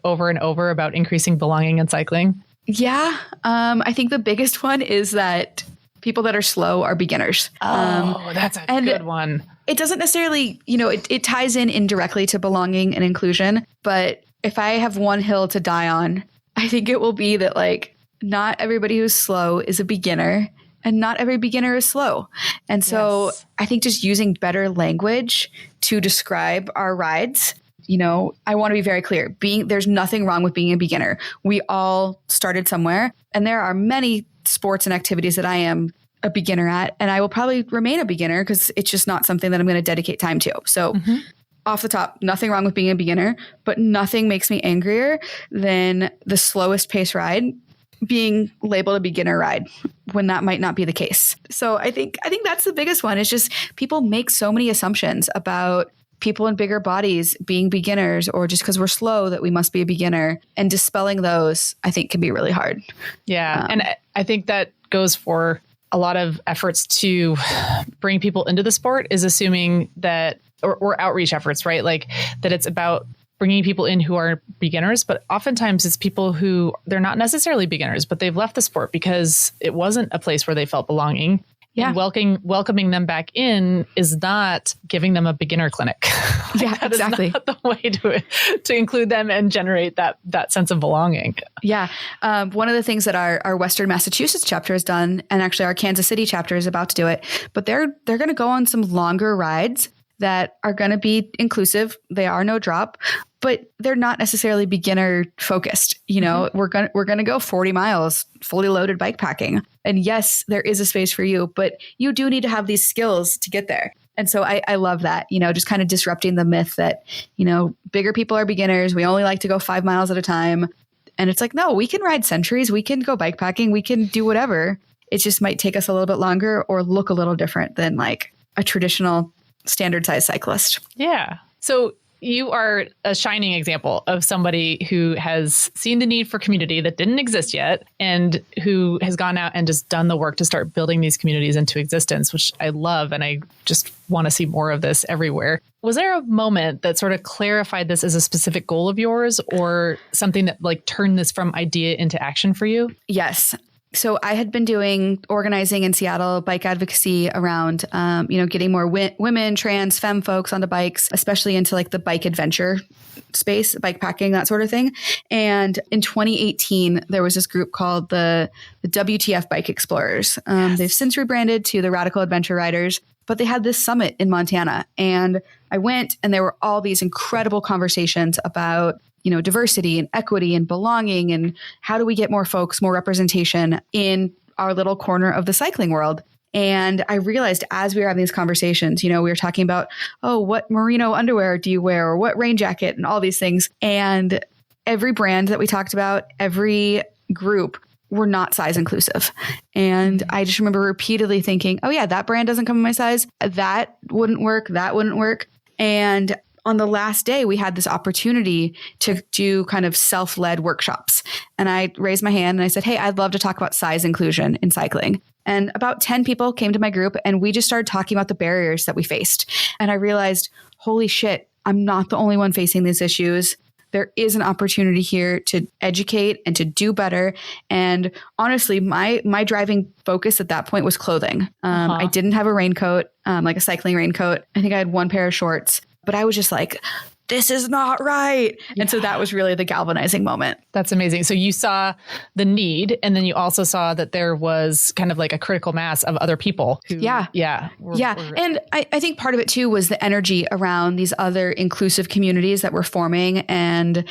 over and over about increasing belonging in cycling? Yeah. I think the biggest one is that people that are slow are beginners. That's a good one. It doesn't necessarily, it ties in indirectly to belonging and inclusion. But if I have one hill to die on, I think it will be that not everybody who's slow is a beginner and not every beginner is slow. And so yes. I think just using better language to describe our rides, I want to be very clear. There's nothing wrong with being a beginner. We all started somewhere, and there are many sports and activities that I am a beginner at, and I will probably remain a beginner because it's just not something that I'm going to dedicate time to. So off the top, nothing wrong with being a beginner, but nothing makes me angrier than the slowest pace ride being labeled a beginner ride when that might not be the case. So I think that's the biggest one. It's just people make so many assumptions about people in bigger bodies being beginners, or just because we're slow that we must be a beginner, and dispelling those, I think, can be really hard. Yeah. And I think that goes for a lot of efforts to bring people into the sport, is assuming that, or outreach efforts, right? That it's about bringing people in who are beginners, but oftentimes it's people who they're not necessarily beginners, but they've left the sport because it wasn't a place where they felt belonging. Yeah. And welcoming them back in is not giving them a beginner clinic. Yeah, that exactly. is not the way to include them and generate that sense of belonging. Yeah. One of the things that our Western Massachusetts chapter has done, and actually our Kansas City chapter is about to do it, but they're going to go on some longer rides that are going to be inclusive. They are no drop, but they're not necessarily beginner focused. You know, we're going to go 40 miles fully loaded bike packing. And yes, there is a space for you, but you do need to have these skills to get there. And so I love that, you know, just kind of disrupting the myth that, you know, bigger people are beginners. We only like to go 5 miles at a time. And it's like, no, we can ride centuries. We can go bike packing. We can do whatever. It just might take us a little bit longer or look a little different than like a traditional standard size cyclist. Yeah. So you are a shining example of somebody who has seen the need for community that didn't exist yet and who has gone out and just done the work to start building these communities into existence, which I love. And I just want to see more of this everywhere. Was there a moment that sort of clarified this as a specific goal of yours or something that like turned this from idea into action for you? Yes. So I had been organizing in Seattle, bike advocacy around, getting more women, trans, femme folks onto bikes, especially into like the bike adventure space, bike packing, that sort of thing. And in 2018, there was this group called the WTF Bike Explorers. Yes. They've since rebranded to the Radical Adventure Riders, but they had this summit in Montana. And I went and there were all these incredible conversations about diversity and equity and belonging and how do we get more folks, more representation in our little corner of the cycling world. And I realized as we were having these conversations, we were talking about, oh, what merino underwear do you wear or what rain jacket and all these things. And every brand that we talked about, every group were not size inclusive. And I just remember repeatedly thinking, oh yeah, that brand doesn't come in my size. That wouldn't work. That wouldn't work. And on the last day, we had this opportunity to do kind of self-led workshops. And I raised my hand and I said, hey, I'd love to talk about size inclusion in cycling. And about 10 people came to my group and we just started talking about the barriers that we faced. And I realized, holy shit, I'm not the only one facing these issues. There is an opportunity here to educate and to do better. And honestly, my driving focus at that point was clothing. I didn't have a raincoat, like a cycling raincoat. I think I had one pair of shorts. But I was just like, this is not right. Yeah. And so that was really the galvanizing moment. That's amazing. So you saw the need, and then you also saw that there was kind of like a critical mass of other people who, And I think part of it too was the energy around these other inclusive communities that were forming and,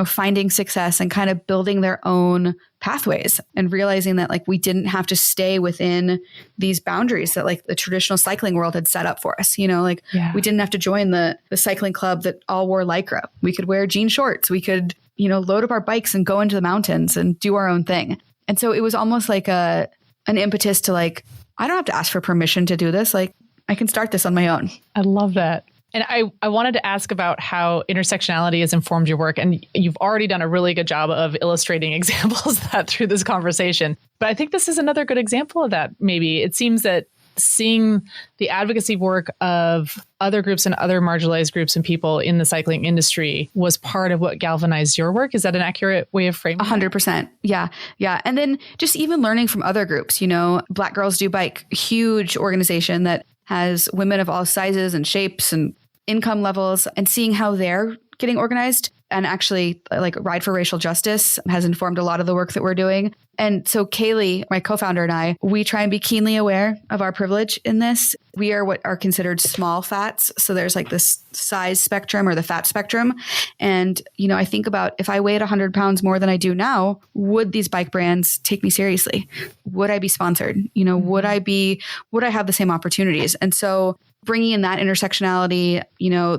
finding success and kind of building their own pathways and realizing that like we didn't have to stay within these boundaries that like the traditional cycling world had set up for us. We didn't have to join the cycling club that all wore Lycra. We could wear jean shorts. We could, load up our bikes and go into the mountains and do our own thing. And so it was almost like an impetus to like, I don't have to ask for permission to do this. Like I can start this on my own. I love that. And I wanted to ask about how intersectionality has informed your work. And you've already done a really good job of illustrating examples of that through this conversation. But I think this is another good example of that. Maybe it seems that seeing the advocacy work of other groups and other marginalized groups and people in the cycling industry was part of what galvanized your work. Is that an accurate way of framing it? 100%. Yeah. Yeah. And then just even learning from other groups, Black Girls Do Bike, huge organization that has women of all sizes and shapes and income levels, and seeing how they're getting organized. And actually, like Ride for Racial Justice has informed a lot of the work that we're doing. And so Kaylee, my co-founder, and I, we try and be keenly aware of our privilege in this. We are what are considered small fats. So there's like this size spectrum or the fat spectrum. And, I think about if I weighed 100 pounds more than I do now, would these bike brands take me seriously? Would I be sponsored? Would I have the same opportunities? And so bringing in that intersectionality,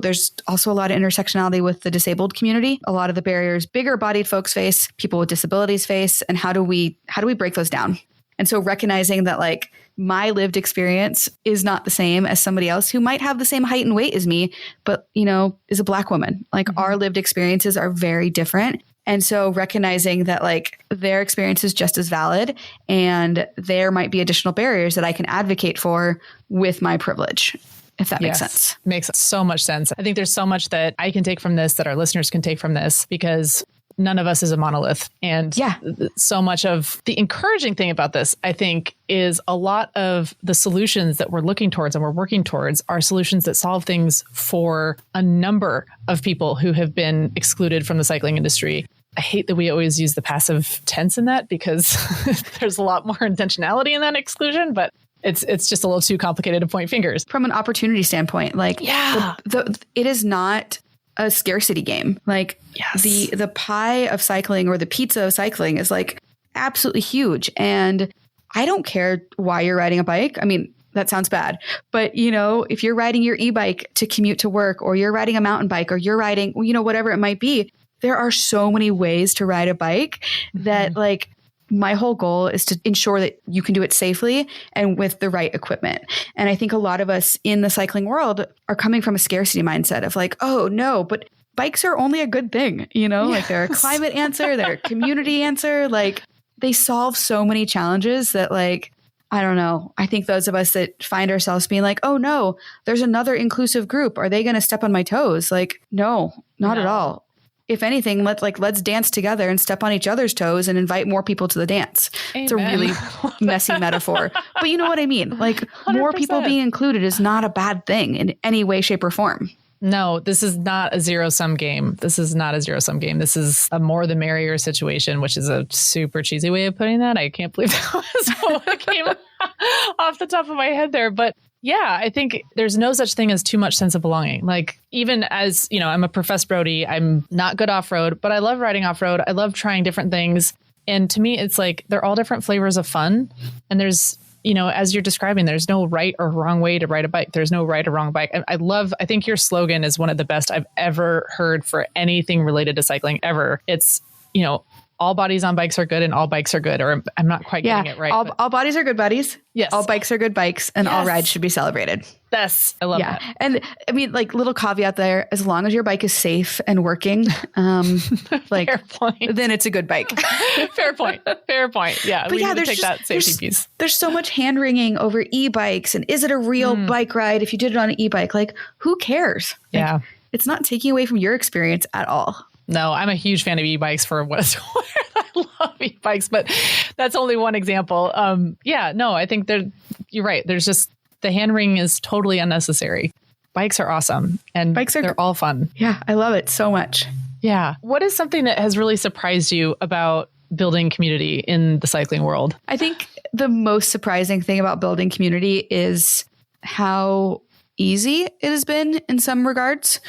there's also a lot of intersectionality with the disabled community. A lot of the barriers bigger bodied folks face, people with disabilities face, and how do we break those down? And so recognizing that like my lived experience is not the same as somebody else who might have the same height and weight as me, but, is a Black woman. Like our lived experiences are very different. And so recognizing that like their experience is just as valid and there might be additional barriers that I can advocate for with my privilege. If that makes sense. Makes so much sense. I think there's so much that I can take from this, that our listeners can take from this, because none of us is a monolith. And so much of the encouraging thing about this, I think, is a lot of the solutions that we're looking towards and we're working towards are solutions that solve things for a number of people who have been excluded from the cycling industry. I hate that we always use the passive tense in that because there's a lot more intentionality in that exclusion, but it's just a little too complicated to point fingers. From an opportunity standpoint, like it is not a scarcity game. Like the pie of cycling or the pizza of cycling is like absolutely huge. And I don't care why you're riding a bike. I mean, that sounds bad, but if you're riding your e-bike to commute to work, or you're riding a mountain bike, or you're riding, whatever it might be, there are so many ways to ride a bike that like my whole goal is to ensure that you can do it safely and with the right equipment. And I think a lot of us in the cycling world are coming from a scarcity mindset of like, oh no, but bikes are only a good thing, like they're a climate answer, they're a community answer. Like they solve so many challenges that like, I don't know. I think those of us that find ourselves being like, oh no, there's another inclusive group. Are they going to step on my toes? Like, no, not at all. If anything, let's dance together and step on each other's toes and invite more people to the dance. Amen. It's a really messy metaphor, but you know what I mean? Like 100%. More people being included is not a bad thing in any way, shape, or form. No, this is not a zero-sum game. This is a more the merrier situation, which is a super cheesy way of putting that. I can't believe that was what came off the top of my head there. But yeah, I think there's no such thing as too much sense of belonging. Like even as, I'm a professed roadie, I'm not good off-road, but I love riding off-road. I love trying different things. And to me, it's like they're all different flavors of fun. And there's, as you're describing, there's no right or wrong way to ride a bike. There's no right or wrong bike. I think your slogan is one of the best I've ever heard for anything related to cycling ever. It's, all bodies on bikes are good and all bikes are good, or I'm not quite getting it right. All bodies are good buddies. Yes. All bikes are good bikes, and all rides should be celebrated. Yes. I love that. And I mean, like little caveat there, as long as your bike is safe and working, like fair point. Then it's a good bike. Fair point. Yeah. But take that safety piece. There's so much hand wringing over e-bikes, and is it a real bike ride if you did it on an e-bike? Like who cares? Like, it's not taking away from your experience at all. No, I'm a huge fan of e-bikes for what it's worth. I love e-bikes, but that's only one example. I think you're right. There's just the hand wringing is totally unnecessary. Bikes are awesome and they're all fun. Yeah, I love it so much. Yeah. What is something that has really surprised you about building community in the cycling world? I think the most surprising thing about building community is how easy it has been in some regards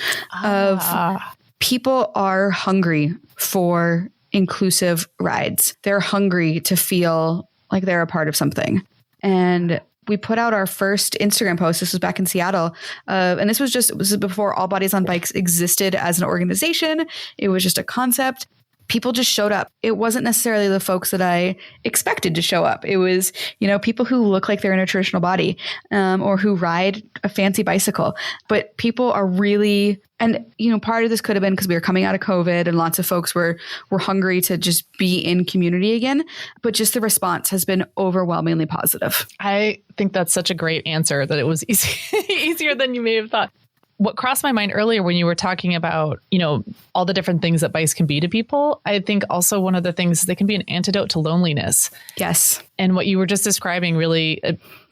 people are hungry for inclusive rides. They're hungry to feel like they're a part of something. And we put out our first Instagram post. This was back in Seattle. And this was before All Bodies on Bikes existed as an organization. It was just a concept. People just showed up. It wasn't necessarily the folks that I expected to show up. It was, people who look like they're in a traditional body, or who ride a fancy bicycle. But people are really, and part of this could have been because we were coming out of COVID and lots of folks were hungry to just be in community again. But just the response has been overwhelmingly positive. I think that's such a great answer that it was easier than you may have thought. What crossed my mind earlier when you were talking about, all the different things that bikes can be to people, I think also one of the things, they can be an antidote to loneliness. Yes. And what you were just describing really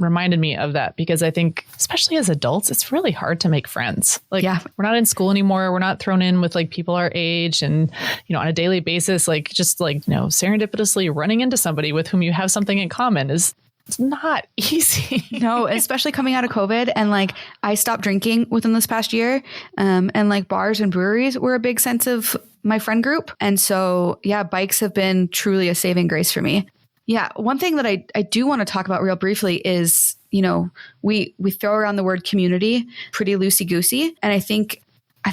reminded me of that, because I think, especially as adults, it's really hard to make friends. Like, we're not in school anymore. We're not thrown in with like people our age and, on a daily basis, serendipitously running into somebody with whom you have something in common is it's not easy. No, especially coming out of COVID. And like, I stopped drinking within this past year. And like bars and breweries were a big sense of my friend group. And so, bikes have been truly a saving grace for me. Yeah. One thing that I do want to talk about real briefly is, we throw around the word community pretty loosey-goosey. And I think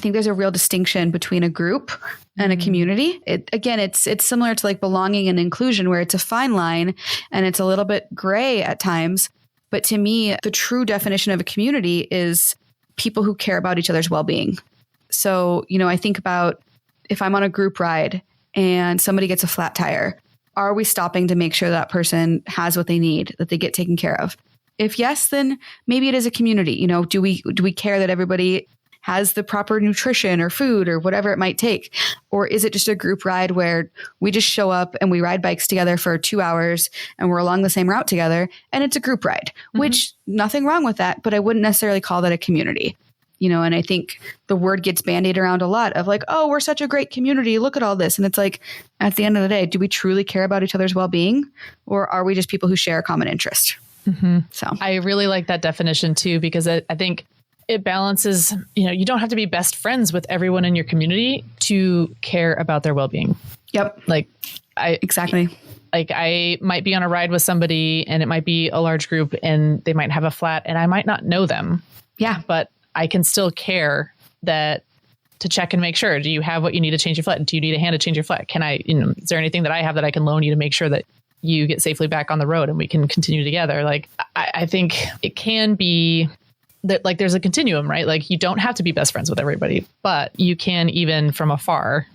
there's a real distinction between a group and a community. It's similar to like belonging and inclusion, where it's a fine line and it's a little bit gray at times. But to me, the true definition of a community is people who care about each other's well-being. So, I think about if I'm on a group ride and somebody gets a flat tire, are we stopping to make sure that person has what they need, that they get taken care of? If yes, then maybe it is a community. Do we care that everybody has the proper nutrition or food or whatever it might take? Or is it just a group ride where we just show up and we ride bikes together for 2 hours and we're along the same route together and it's a group ride, which nothing wrong with that, but I wouldn't necessarily call that a community. And I think the word gets bandied around a lot of like, oh, we're such a great community. Look at all this. And it's like, at the end of the day, do we truly care about each other's well-being, or are we just people who share a common interest? So I really like that definition too, because I think it balances, you don't have to be best friends with everyone in your community to care about their well-being. Yep. Exactly. Like I might be on a ride with somebody and it might be a large group and they might have a flat and I might not know them. Yeah. But I can still care to check and make sure. Do you have what you need to change your flat? Do you need a hand to change your flat? Can I, is there anything that I have that I can loan you to make sure that you get safely back on the road and we can continue together? Like, I think it can be that like there's a continuum, right? Like you don't have to be best friends with everybody, but you can even from afar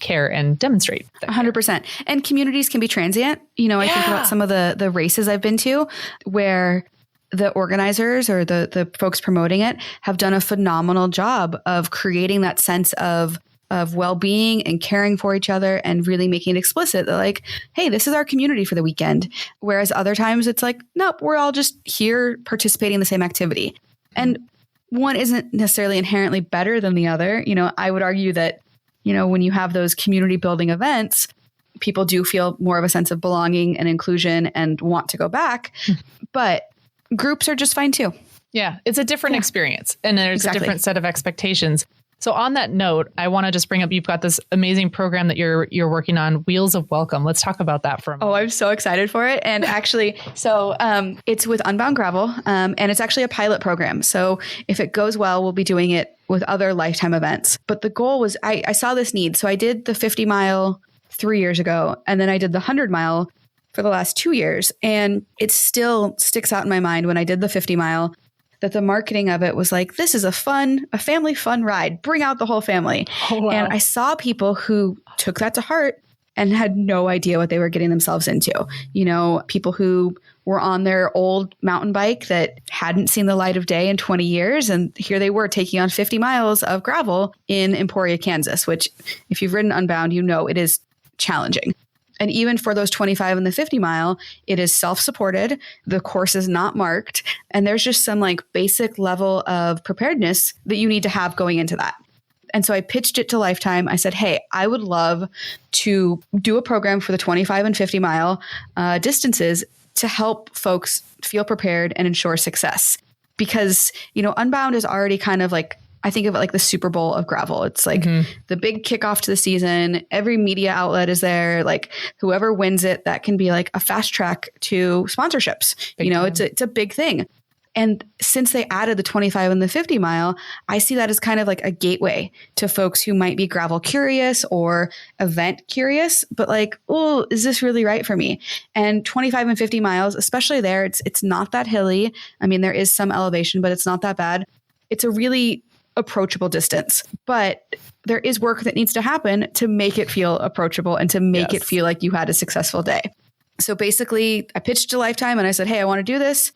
care and demonstrate. 100%. And communities can be transient. I think about some of the races I've been to where the organizers or the folks promoting it have done a phenomenal job of creating that sense of well-being and caring for each other and really making it explicit that like, hey, this is our community for the weekend. Whereas other times it's like, nope, we're all just here participating in the same activity. And one isn't necessarily inherently better than the other. I would argue that, when you have those community building events, people do feel more of a sense of belonging and inclusion and want to go back. But groups are just fine too. Yeah, it's a different experience and there's a different set of expectations. So on that note, I want to just bring up, you've got this amazing program that you're working on, Wheels of Welcome. Let's talk about that for a moment. Oh, I'm so excited for it. And actually, it's with Unbound Gravel and it's actually a pilot program. So if it goes well, we'll be doing it with other lifetime events. But the goal was, I saw this need. So I did the 50 mile 3 years ago, and then I did the 100 mile for the last 2 years. And it still sticks out in my mind when I did the 50 mile that the marketing of it was like, this is a family fun ride. Bring out the whole family. Oh, wow. And I saw people who took that to heart and had no idea what they were getting themselves into. People who were on their old mountain bike that hadn't seen the light of day in 20 years. And here they were taking on 50 miles of gravel in Emporia, Kansas, which if you've ridden Unbound, it is challenging. And even for those 25 and the 50 mile, it is self-supported. The course is not marked. And there's just some like basic level of preparedness that you need to have going into that. And so I pitched it to Lifetime. I said, hey, I would love to do a program for the 25 and 50 mile distances to help folks feel prepared and ensure success. Because, Unbound is already kind of like, I think of it like the Super Bowl of gravel. It's like the big kickoff to the season. Every media outlet is there. Like whoever wins it, that can be like a fast track to sponsorships. It's a big thing. And since they added the 25 and the 50 mile, I see that as kind of like a gateway to folks who might be gravel curious or event curious, but like, oh, is this really right for me? And 25 and 50 miles, especially there, it's not that hilly. I mean, there is some elevation, but it's not that bad. It's a really approachable distance, but there is work that needs to happen to make it feel approachable and to make it feel like you had a successful day. So basically I pitched to Lifetime and I said, hey, I want to do this.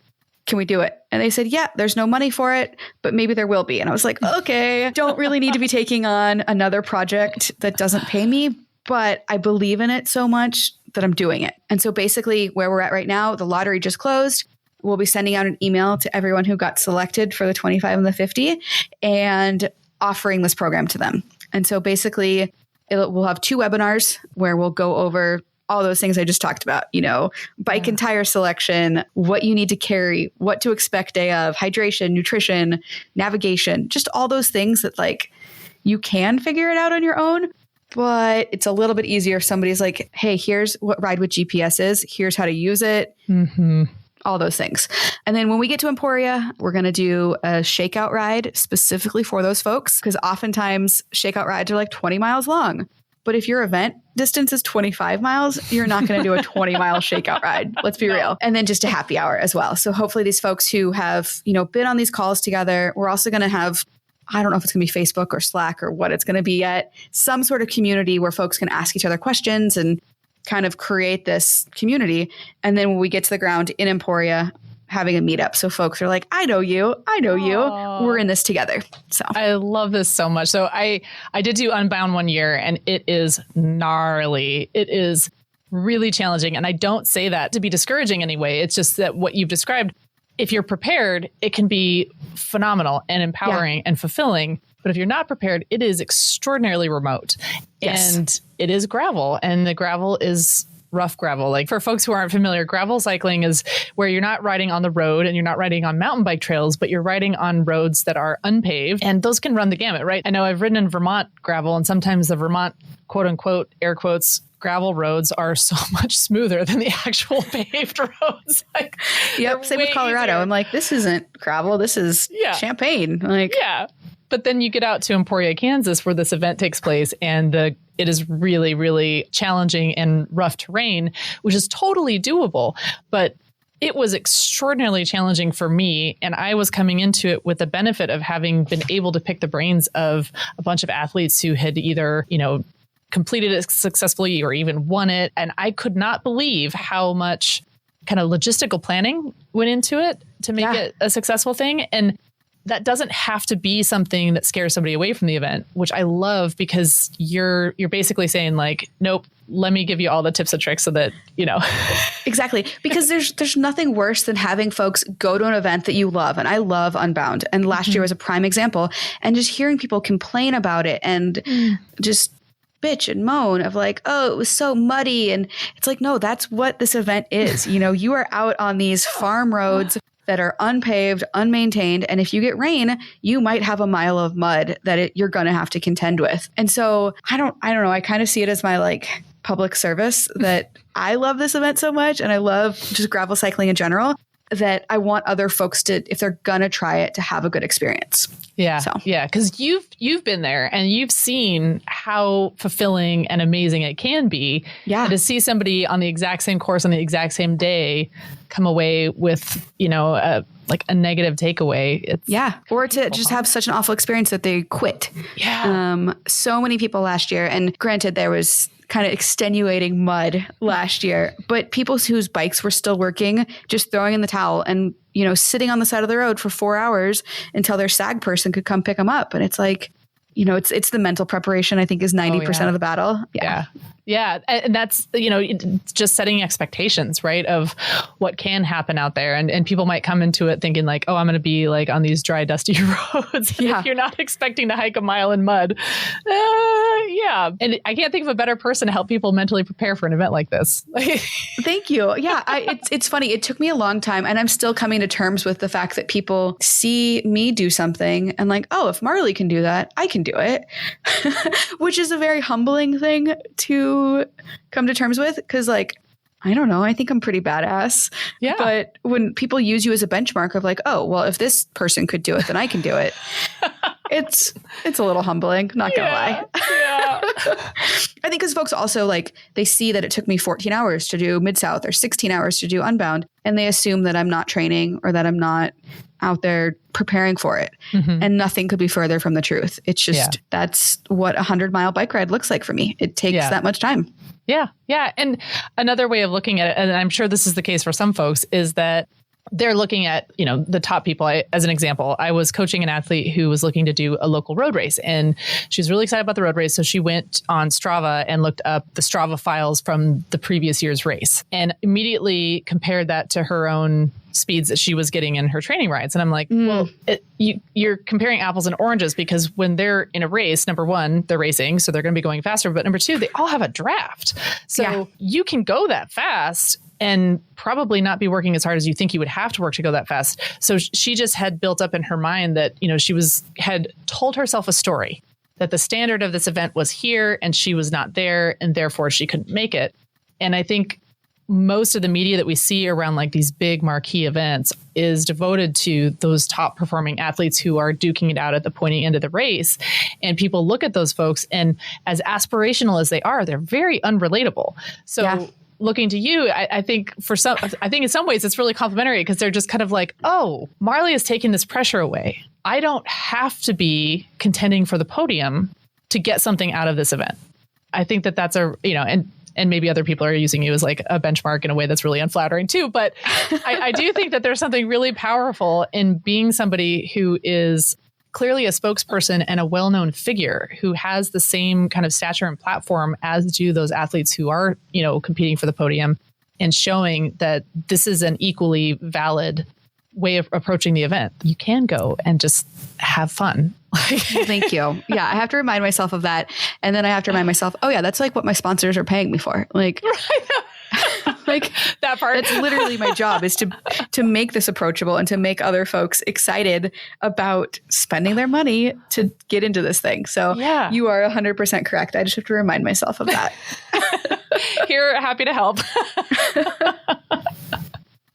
Can we do it? And they said, yeah, there's no money for it, but maybe there will be. And I was like, okay, don't really need to be taking on another project that doesn't pay me, but I believe in it so much that I'm doing it. And so basically where we're at right now, the lottery just closed. We'll be sending out an email to everyone who got selected for the 25 and the 50 and offering this program to them. And so basically we'll have 2 webinars where we'll go over all those things I just talked about, bike and tire selection, what you need to carry, what to expect day of, hydration, nutrition, navigation, just all those things that like you can figure it out on your own. But it's a little bit easier if somebody's like, hey, here's what Ride with GPS is. Here's how to use it. All those things. And then when we get to Emporia, we're going to do a shakeout ride specifically for those folks, because oftentimes shakeout rides are like 20 miles long. But if your event distance is 25 miles, you're not going to do a 20-mile shakeout ride. Let's be real. And then just a happy hour as well. So hopefully these folks who have, been on these calls together, we're also going to have, I don't know if it's going to be Facebook or Slack or what it's going to be yet, some sort of community where folks can ask each other questions and kind of create this community. And then when we get to the ground in Emporia, having a meetup. So folks are like, I know you. We're in this together. So I love this so much. So I did do Unbound one year, and it is gnarly. It is really challenging. And I don't say that to be discouraging anyway. It's just that what you've described, if you're prepared, it can be phenomenal and empowering and fulfilling. But if you're not prepared, it is extraordinarily remote. Yes. And it is gravel, and the gravel is rough gravel. Like, for folks who aren't familiar, gravel cycling is where you're not riding on the road and you're not riding on mountain bike trails, but you're riding on roads that are unpaved, and those can run the gamut, right? I know I've ridden in Vermont gravel, and sometimes the Vermont, quote unquote, air quotes, gravel roads are so much smoother than the actual paved roads. Like, yep. Same with Colorado. Easier. I'm like, this isn't gravel. This is champagne. Like, yeah. But then you get out to Emporia, Kansas, where this event takes place, and it is really, really challenging and rough terrain, which is totally doable. But it was extraordinarily challenging for me, and I was coming into it with the benefit of having been able to pick the brains of a bunch of athletes who had either, completed it successfully or even won it. And I could not believe how much kind of logistical planning went into it to make it a successful thing. And that doesn't have to be something that scares somebody away from the event, which I love, because you're basically saying like, nope, let me give you all the tips and tricks so that, Exactly. Because there's nothing worse than having folks go to an event that you love. And I love Unbound. And last year was a prime example. And just hearing people complain about it and just bitch and moan of like, oh, it was so muddy. And it's like, no, that's what this event is. You are out on these farm roads that are unpaved, unmaintained. And if you get rain, you might have a mile of mud that you're going to have to contend with. And so I don't know. I kind of see it as my like public service that I love this event so much. And I love just gravel cycling in general, that I want other folks to, if they're going to try it, to have a good experience. Yeah. So. Yeah. Because you've been there and you've seen how fulfilling and amazing it can be. Yeah. And to see somebody on the exact same course on the exact same day come away with, like a negative takeaway. Or to just have such an awful experience that they quit. Yeah. So many people last year, and granted there was kind of extenuating mud last year, but people whose bikes were still working, just throwing in the towel and, sitting on the side of the road for 4 hours until their SAG person could come pick them up. And it's like, it's the mental preparation, I think, is 90% of the battle. Yeah. Yeah. And that's, just setting expectations, right, of what can happen out there. And people might come into it thinking like, oh, I'm going to be like on these dry, dusty roads. If you're not expecting to hike a mile in mud. Yeah. And I can't think of a better person to help people mentally prepare for an event like this. Thank you. Yeah. It's funny. It took me a long time, and I'm still coming to terms with the fact that people see me do something and like, oh, if Marley can do that, I can do it, which is a very humbling thing to come to terms with, because like, I don't know, I think I'm pretty badass. Yeah. But when people use you as a benchmark of like, oh, well, if this person could do it, then I can do it. It's a little humbling, not gonna lie. Yeah. I think because folks also like, they see that it took me 14 hours to do Mid-South or 16 hours to do Unbound, and they assume that I'm not training or that I'm not out there preparing for it. Mm-hmm. And nothing could be further from the truth. It's just, that's what a 100-mile bike ride looks like for me. It takes that much time. Yeah. Yeah. And another way of looking at it, and I'm sure this is the case for some folks, is that they're looking at, the top people. As an example, I was coaching an athlete who was looking to do a local road race, and she was really excited about the road race. So she went on Strava and looked up the Strava files from the previous year's race and immediately compared that to her own speeds that she was getting in her training rides. And I'm like, well, you're comparing apples and oranges, because when they're in a race, number one, they're racing, so they're going to be going faster. But number two, they all have a draft. So you can go that fast and probably not be working as hard as you think you would have to work to go that fast. So she just had built up in her mind that, she had told herself a story that the standard of this event was here and she was not there, and therefore she couldn't make it. And I think most of the media that we see around like these big marquee events is devoted to those top performing athletes who are duking it out at the pointy end of the race. And people look at those folks, and as aspirational as they are, they're very unrelatable. So looking to you, I think in some ways it's really complimentary, because they're just kind of like, oh, Marley is taking this pressure away. I don't have to be contending for the podium to get something out of this event. I think that that's and And maybe other people are using you as like a benchmark in a way that's really unflattering too. But I do think that there's something really powerful in being somebody who is clearly a spokesperson and a well-known figure who has the same kind of stature and platform as do those athletes who are, competing for the podium, and showing that this is an equally valid way of approaching the event. You can go and just have fun. Thank you. Yeah, I have to remind myself of that. And then I have to remind myself, oh yeah, that's like what my sponsors are paying me for. Like, like that part. That's literally my job, is to make this approachable and to make other folks excited about spending their money to get into this thing. So yeah, you are 100% correct. I just have to remind myself of that. Here, happy to help.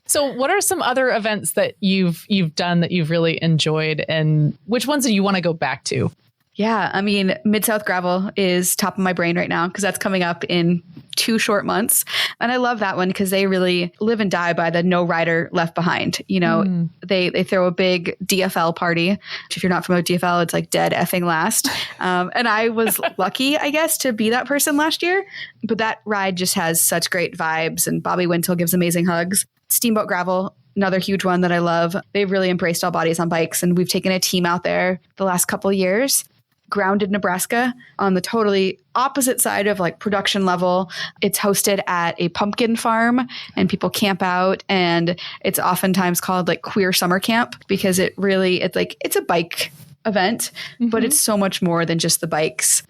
So what are some other events that you've done that you've really enjoyed, and which ones do you want to go back to? Yeah, I mean, Mid-South Gravel is top of my brain right now because that's coming up in 2 short months. And I love that one because they really live and die by the no rider left behind. They throw a big DFL party. If you're not familiar with DFL, it's like dead effing last. And I was lucky, I guess, to be that person last year. But that ride just has such great vibes, and Bobby Wintle gives amazing hugs. Steamboat Gravel, another huge one that I love. They've really embraced all bodies on bikes, and we've taken a team out there the last couple of years. Grounded Nebraska, on the totally opposite side of like production level. It's hosted at a pumpkin farm, and people camp out, and it's oftentimes called like queer summer camp because it's a bike event, but it's so much more than just the bikes.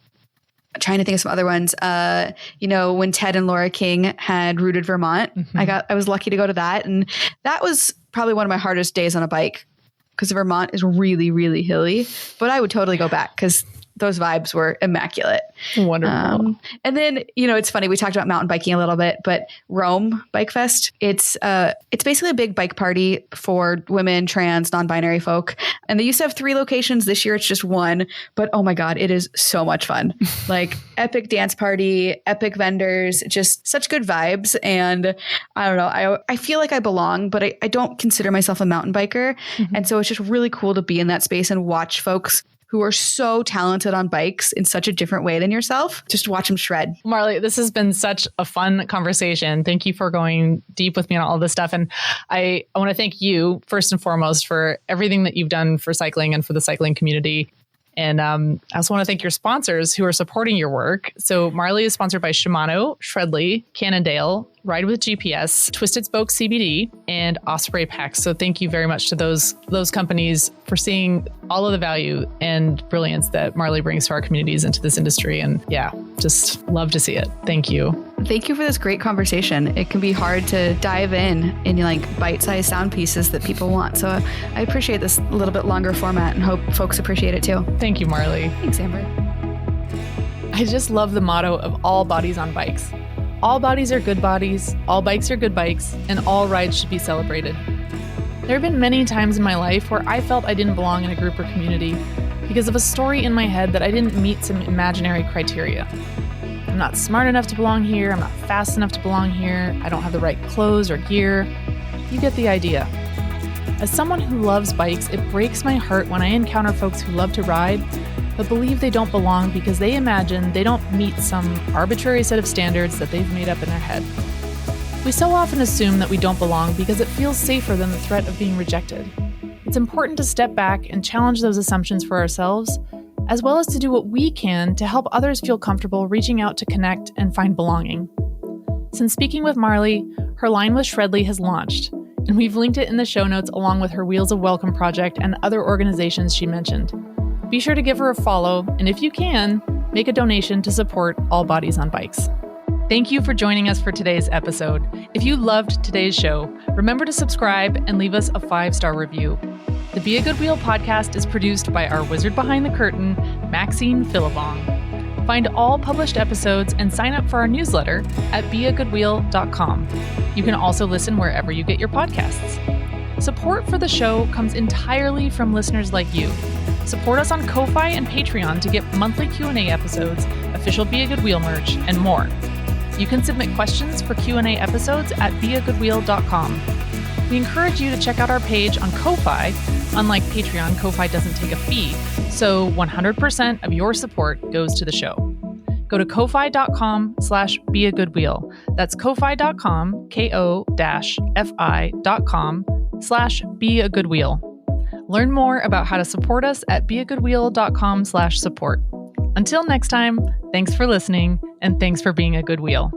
I'm trying to think of some other ones. When Ted and Laura King had Rooted Vermont, I was lucky to go to that. And that was probably one of my hardest days on a bike because Vermont is really, really hilly, but I would totally go back because those vibes were immaculate. Wonderful. And then, it's funny, we talked about mountain biking a little bit, but Rome Bike Fest, it's basically a big bike party for women, trans, non-binary folk. And they used to have 3 locations. This year it's just 1, but oh my God, it is so much fun. Like epic dance party, epic vendors, just such good vibes. And I don't know, I feel like I belong, but I don't consider myself a mountain biker. And so it's just really cool to be in that space and watch folks who are so talented on bikes in such a different way than yourself. Just watch them shred. Marley, this has been such a fun conversation. Thank you for going deep with me on all this stuff. And I want to thank you first and foremost for everything that you've done for cycling and for the cycling community. And I also want to thank your sponsors who are supporting your work. So Marley is sponsored by Shimano, Shredley, Cannondale, Ride with GPS, Twisted Spoke CBD, and Osprey Packs. So thank you very much to those companies for seeing all of the value and brilliance that Marley brings to our communities and to this industry. And yeah, just love to see it. Thank you. Thank you for this great conversation. It can be hard to dive in like bite-sized sound pieces that people want. So I appreciate this a little bit longer format and hope folks appreciate it too. Thank you, Marley. Thanks, Amber. I just love the motto of all bodies on bikes. All bodies are good bodies, all bikes are good bikes, and all rides should be celebrated. There have been many times in my life where I felt I didn't belong in a group or community because of a story in my head that I didn't meet some imaginary criteria. I'm not smart enough to belong here, I'm not fast enough to belong here, I don't have the right clothes or gear. You get the idea. As someone who loves bikes, it breaks my heart when I encounter folks who love to ride but believe they don't belong because they imagine they don't meet some arbitrary set of standards that they've made up in their head. We so often assume that we don't belong because it feels safer than the threat of being rejected. It's important to step back and challenge those assumptions for ourselves, as well as to do what we can to help others feel comfortable reaching out to connect and find belonging. Since speaking with Marley, her line with Shredley has launched, and we've linked it in the show notes along with her Wheels of Welcome project and other organizations she mentioned. Be sure to give her a follow, and if you can, make a donation to support All Bodies on Bikes. Thank you for joining us for today's episode. If you loved today's show, remember to subscribe and leave us a 5-star review. The Be a Good Wheel podcast is produced by our wizard behind the curtain, Maxine Philibong. Find all published episodes and sign up for our newsletter at beagoodwheel.com. You can also listen wherever you get your podcasts. Support for the show comes entirely from listeners like you. Support us on Ko-Fi and Patreon to get monthly Q&A episodes, official Be a Good Wheel merch, and more. You can submit questions for Q&A episodes at beagoodwheel.com. We encourage you to check out our page on Ko-Fi. Unlike Patreon, Ko-Fi doesn't take a fee, so 100% of your support goes to the show. Go go to ko-fi.com/beagoodwheel. That's ko-fi.com, ko-fi.com/beagoodwheel. Learn more about how to support us at beagoodwheel.com/support. Until next time, thanks for listening, and thanks for being a good wheel.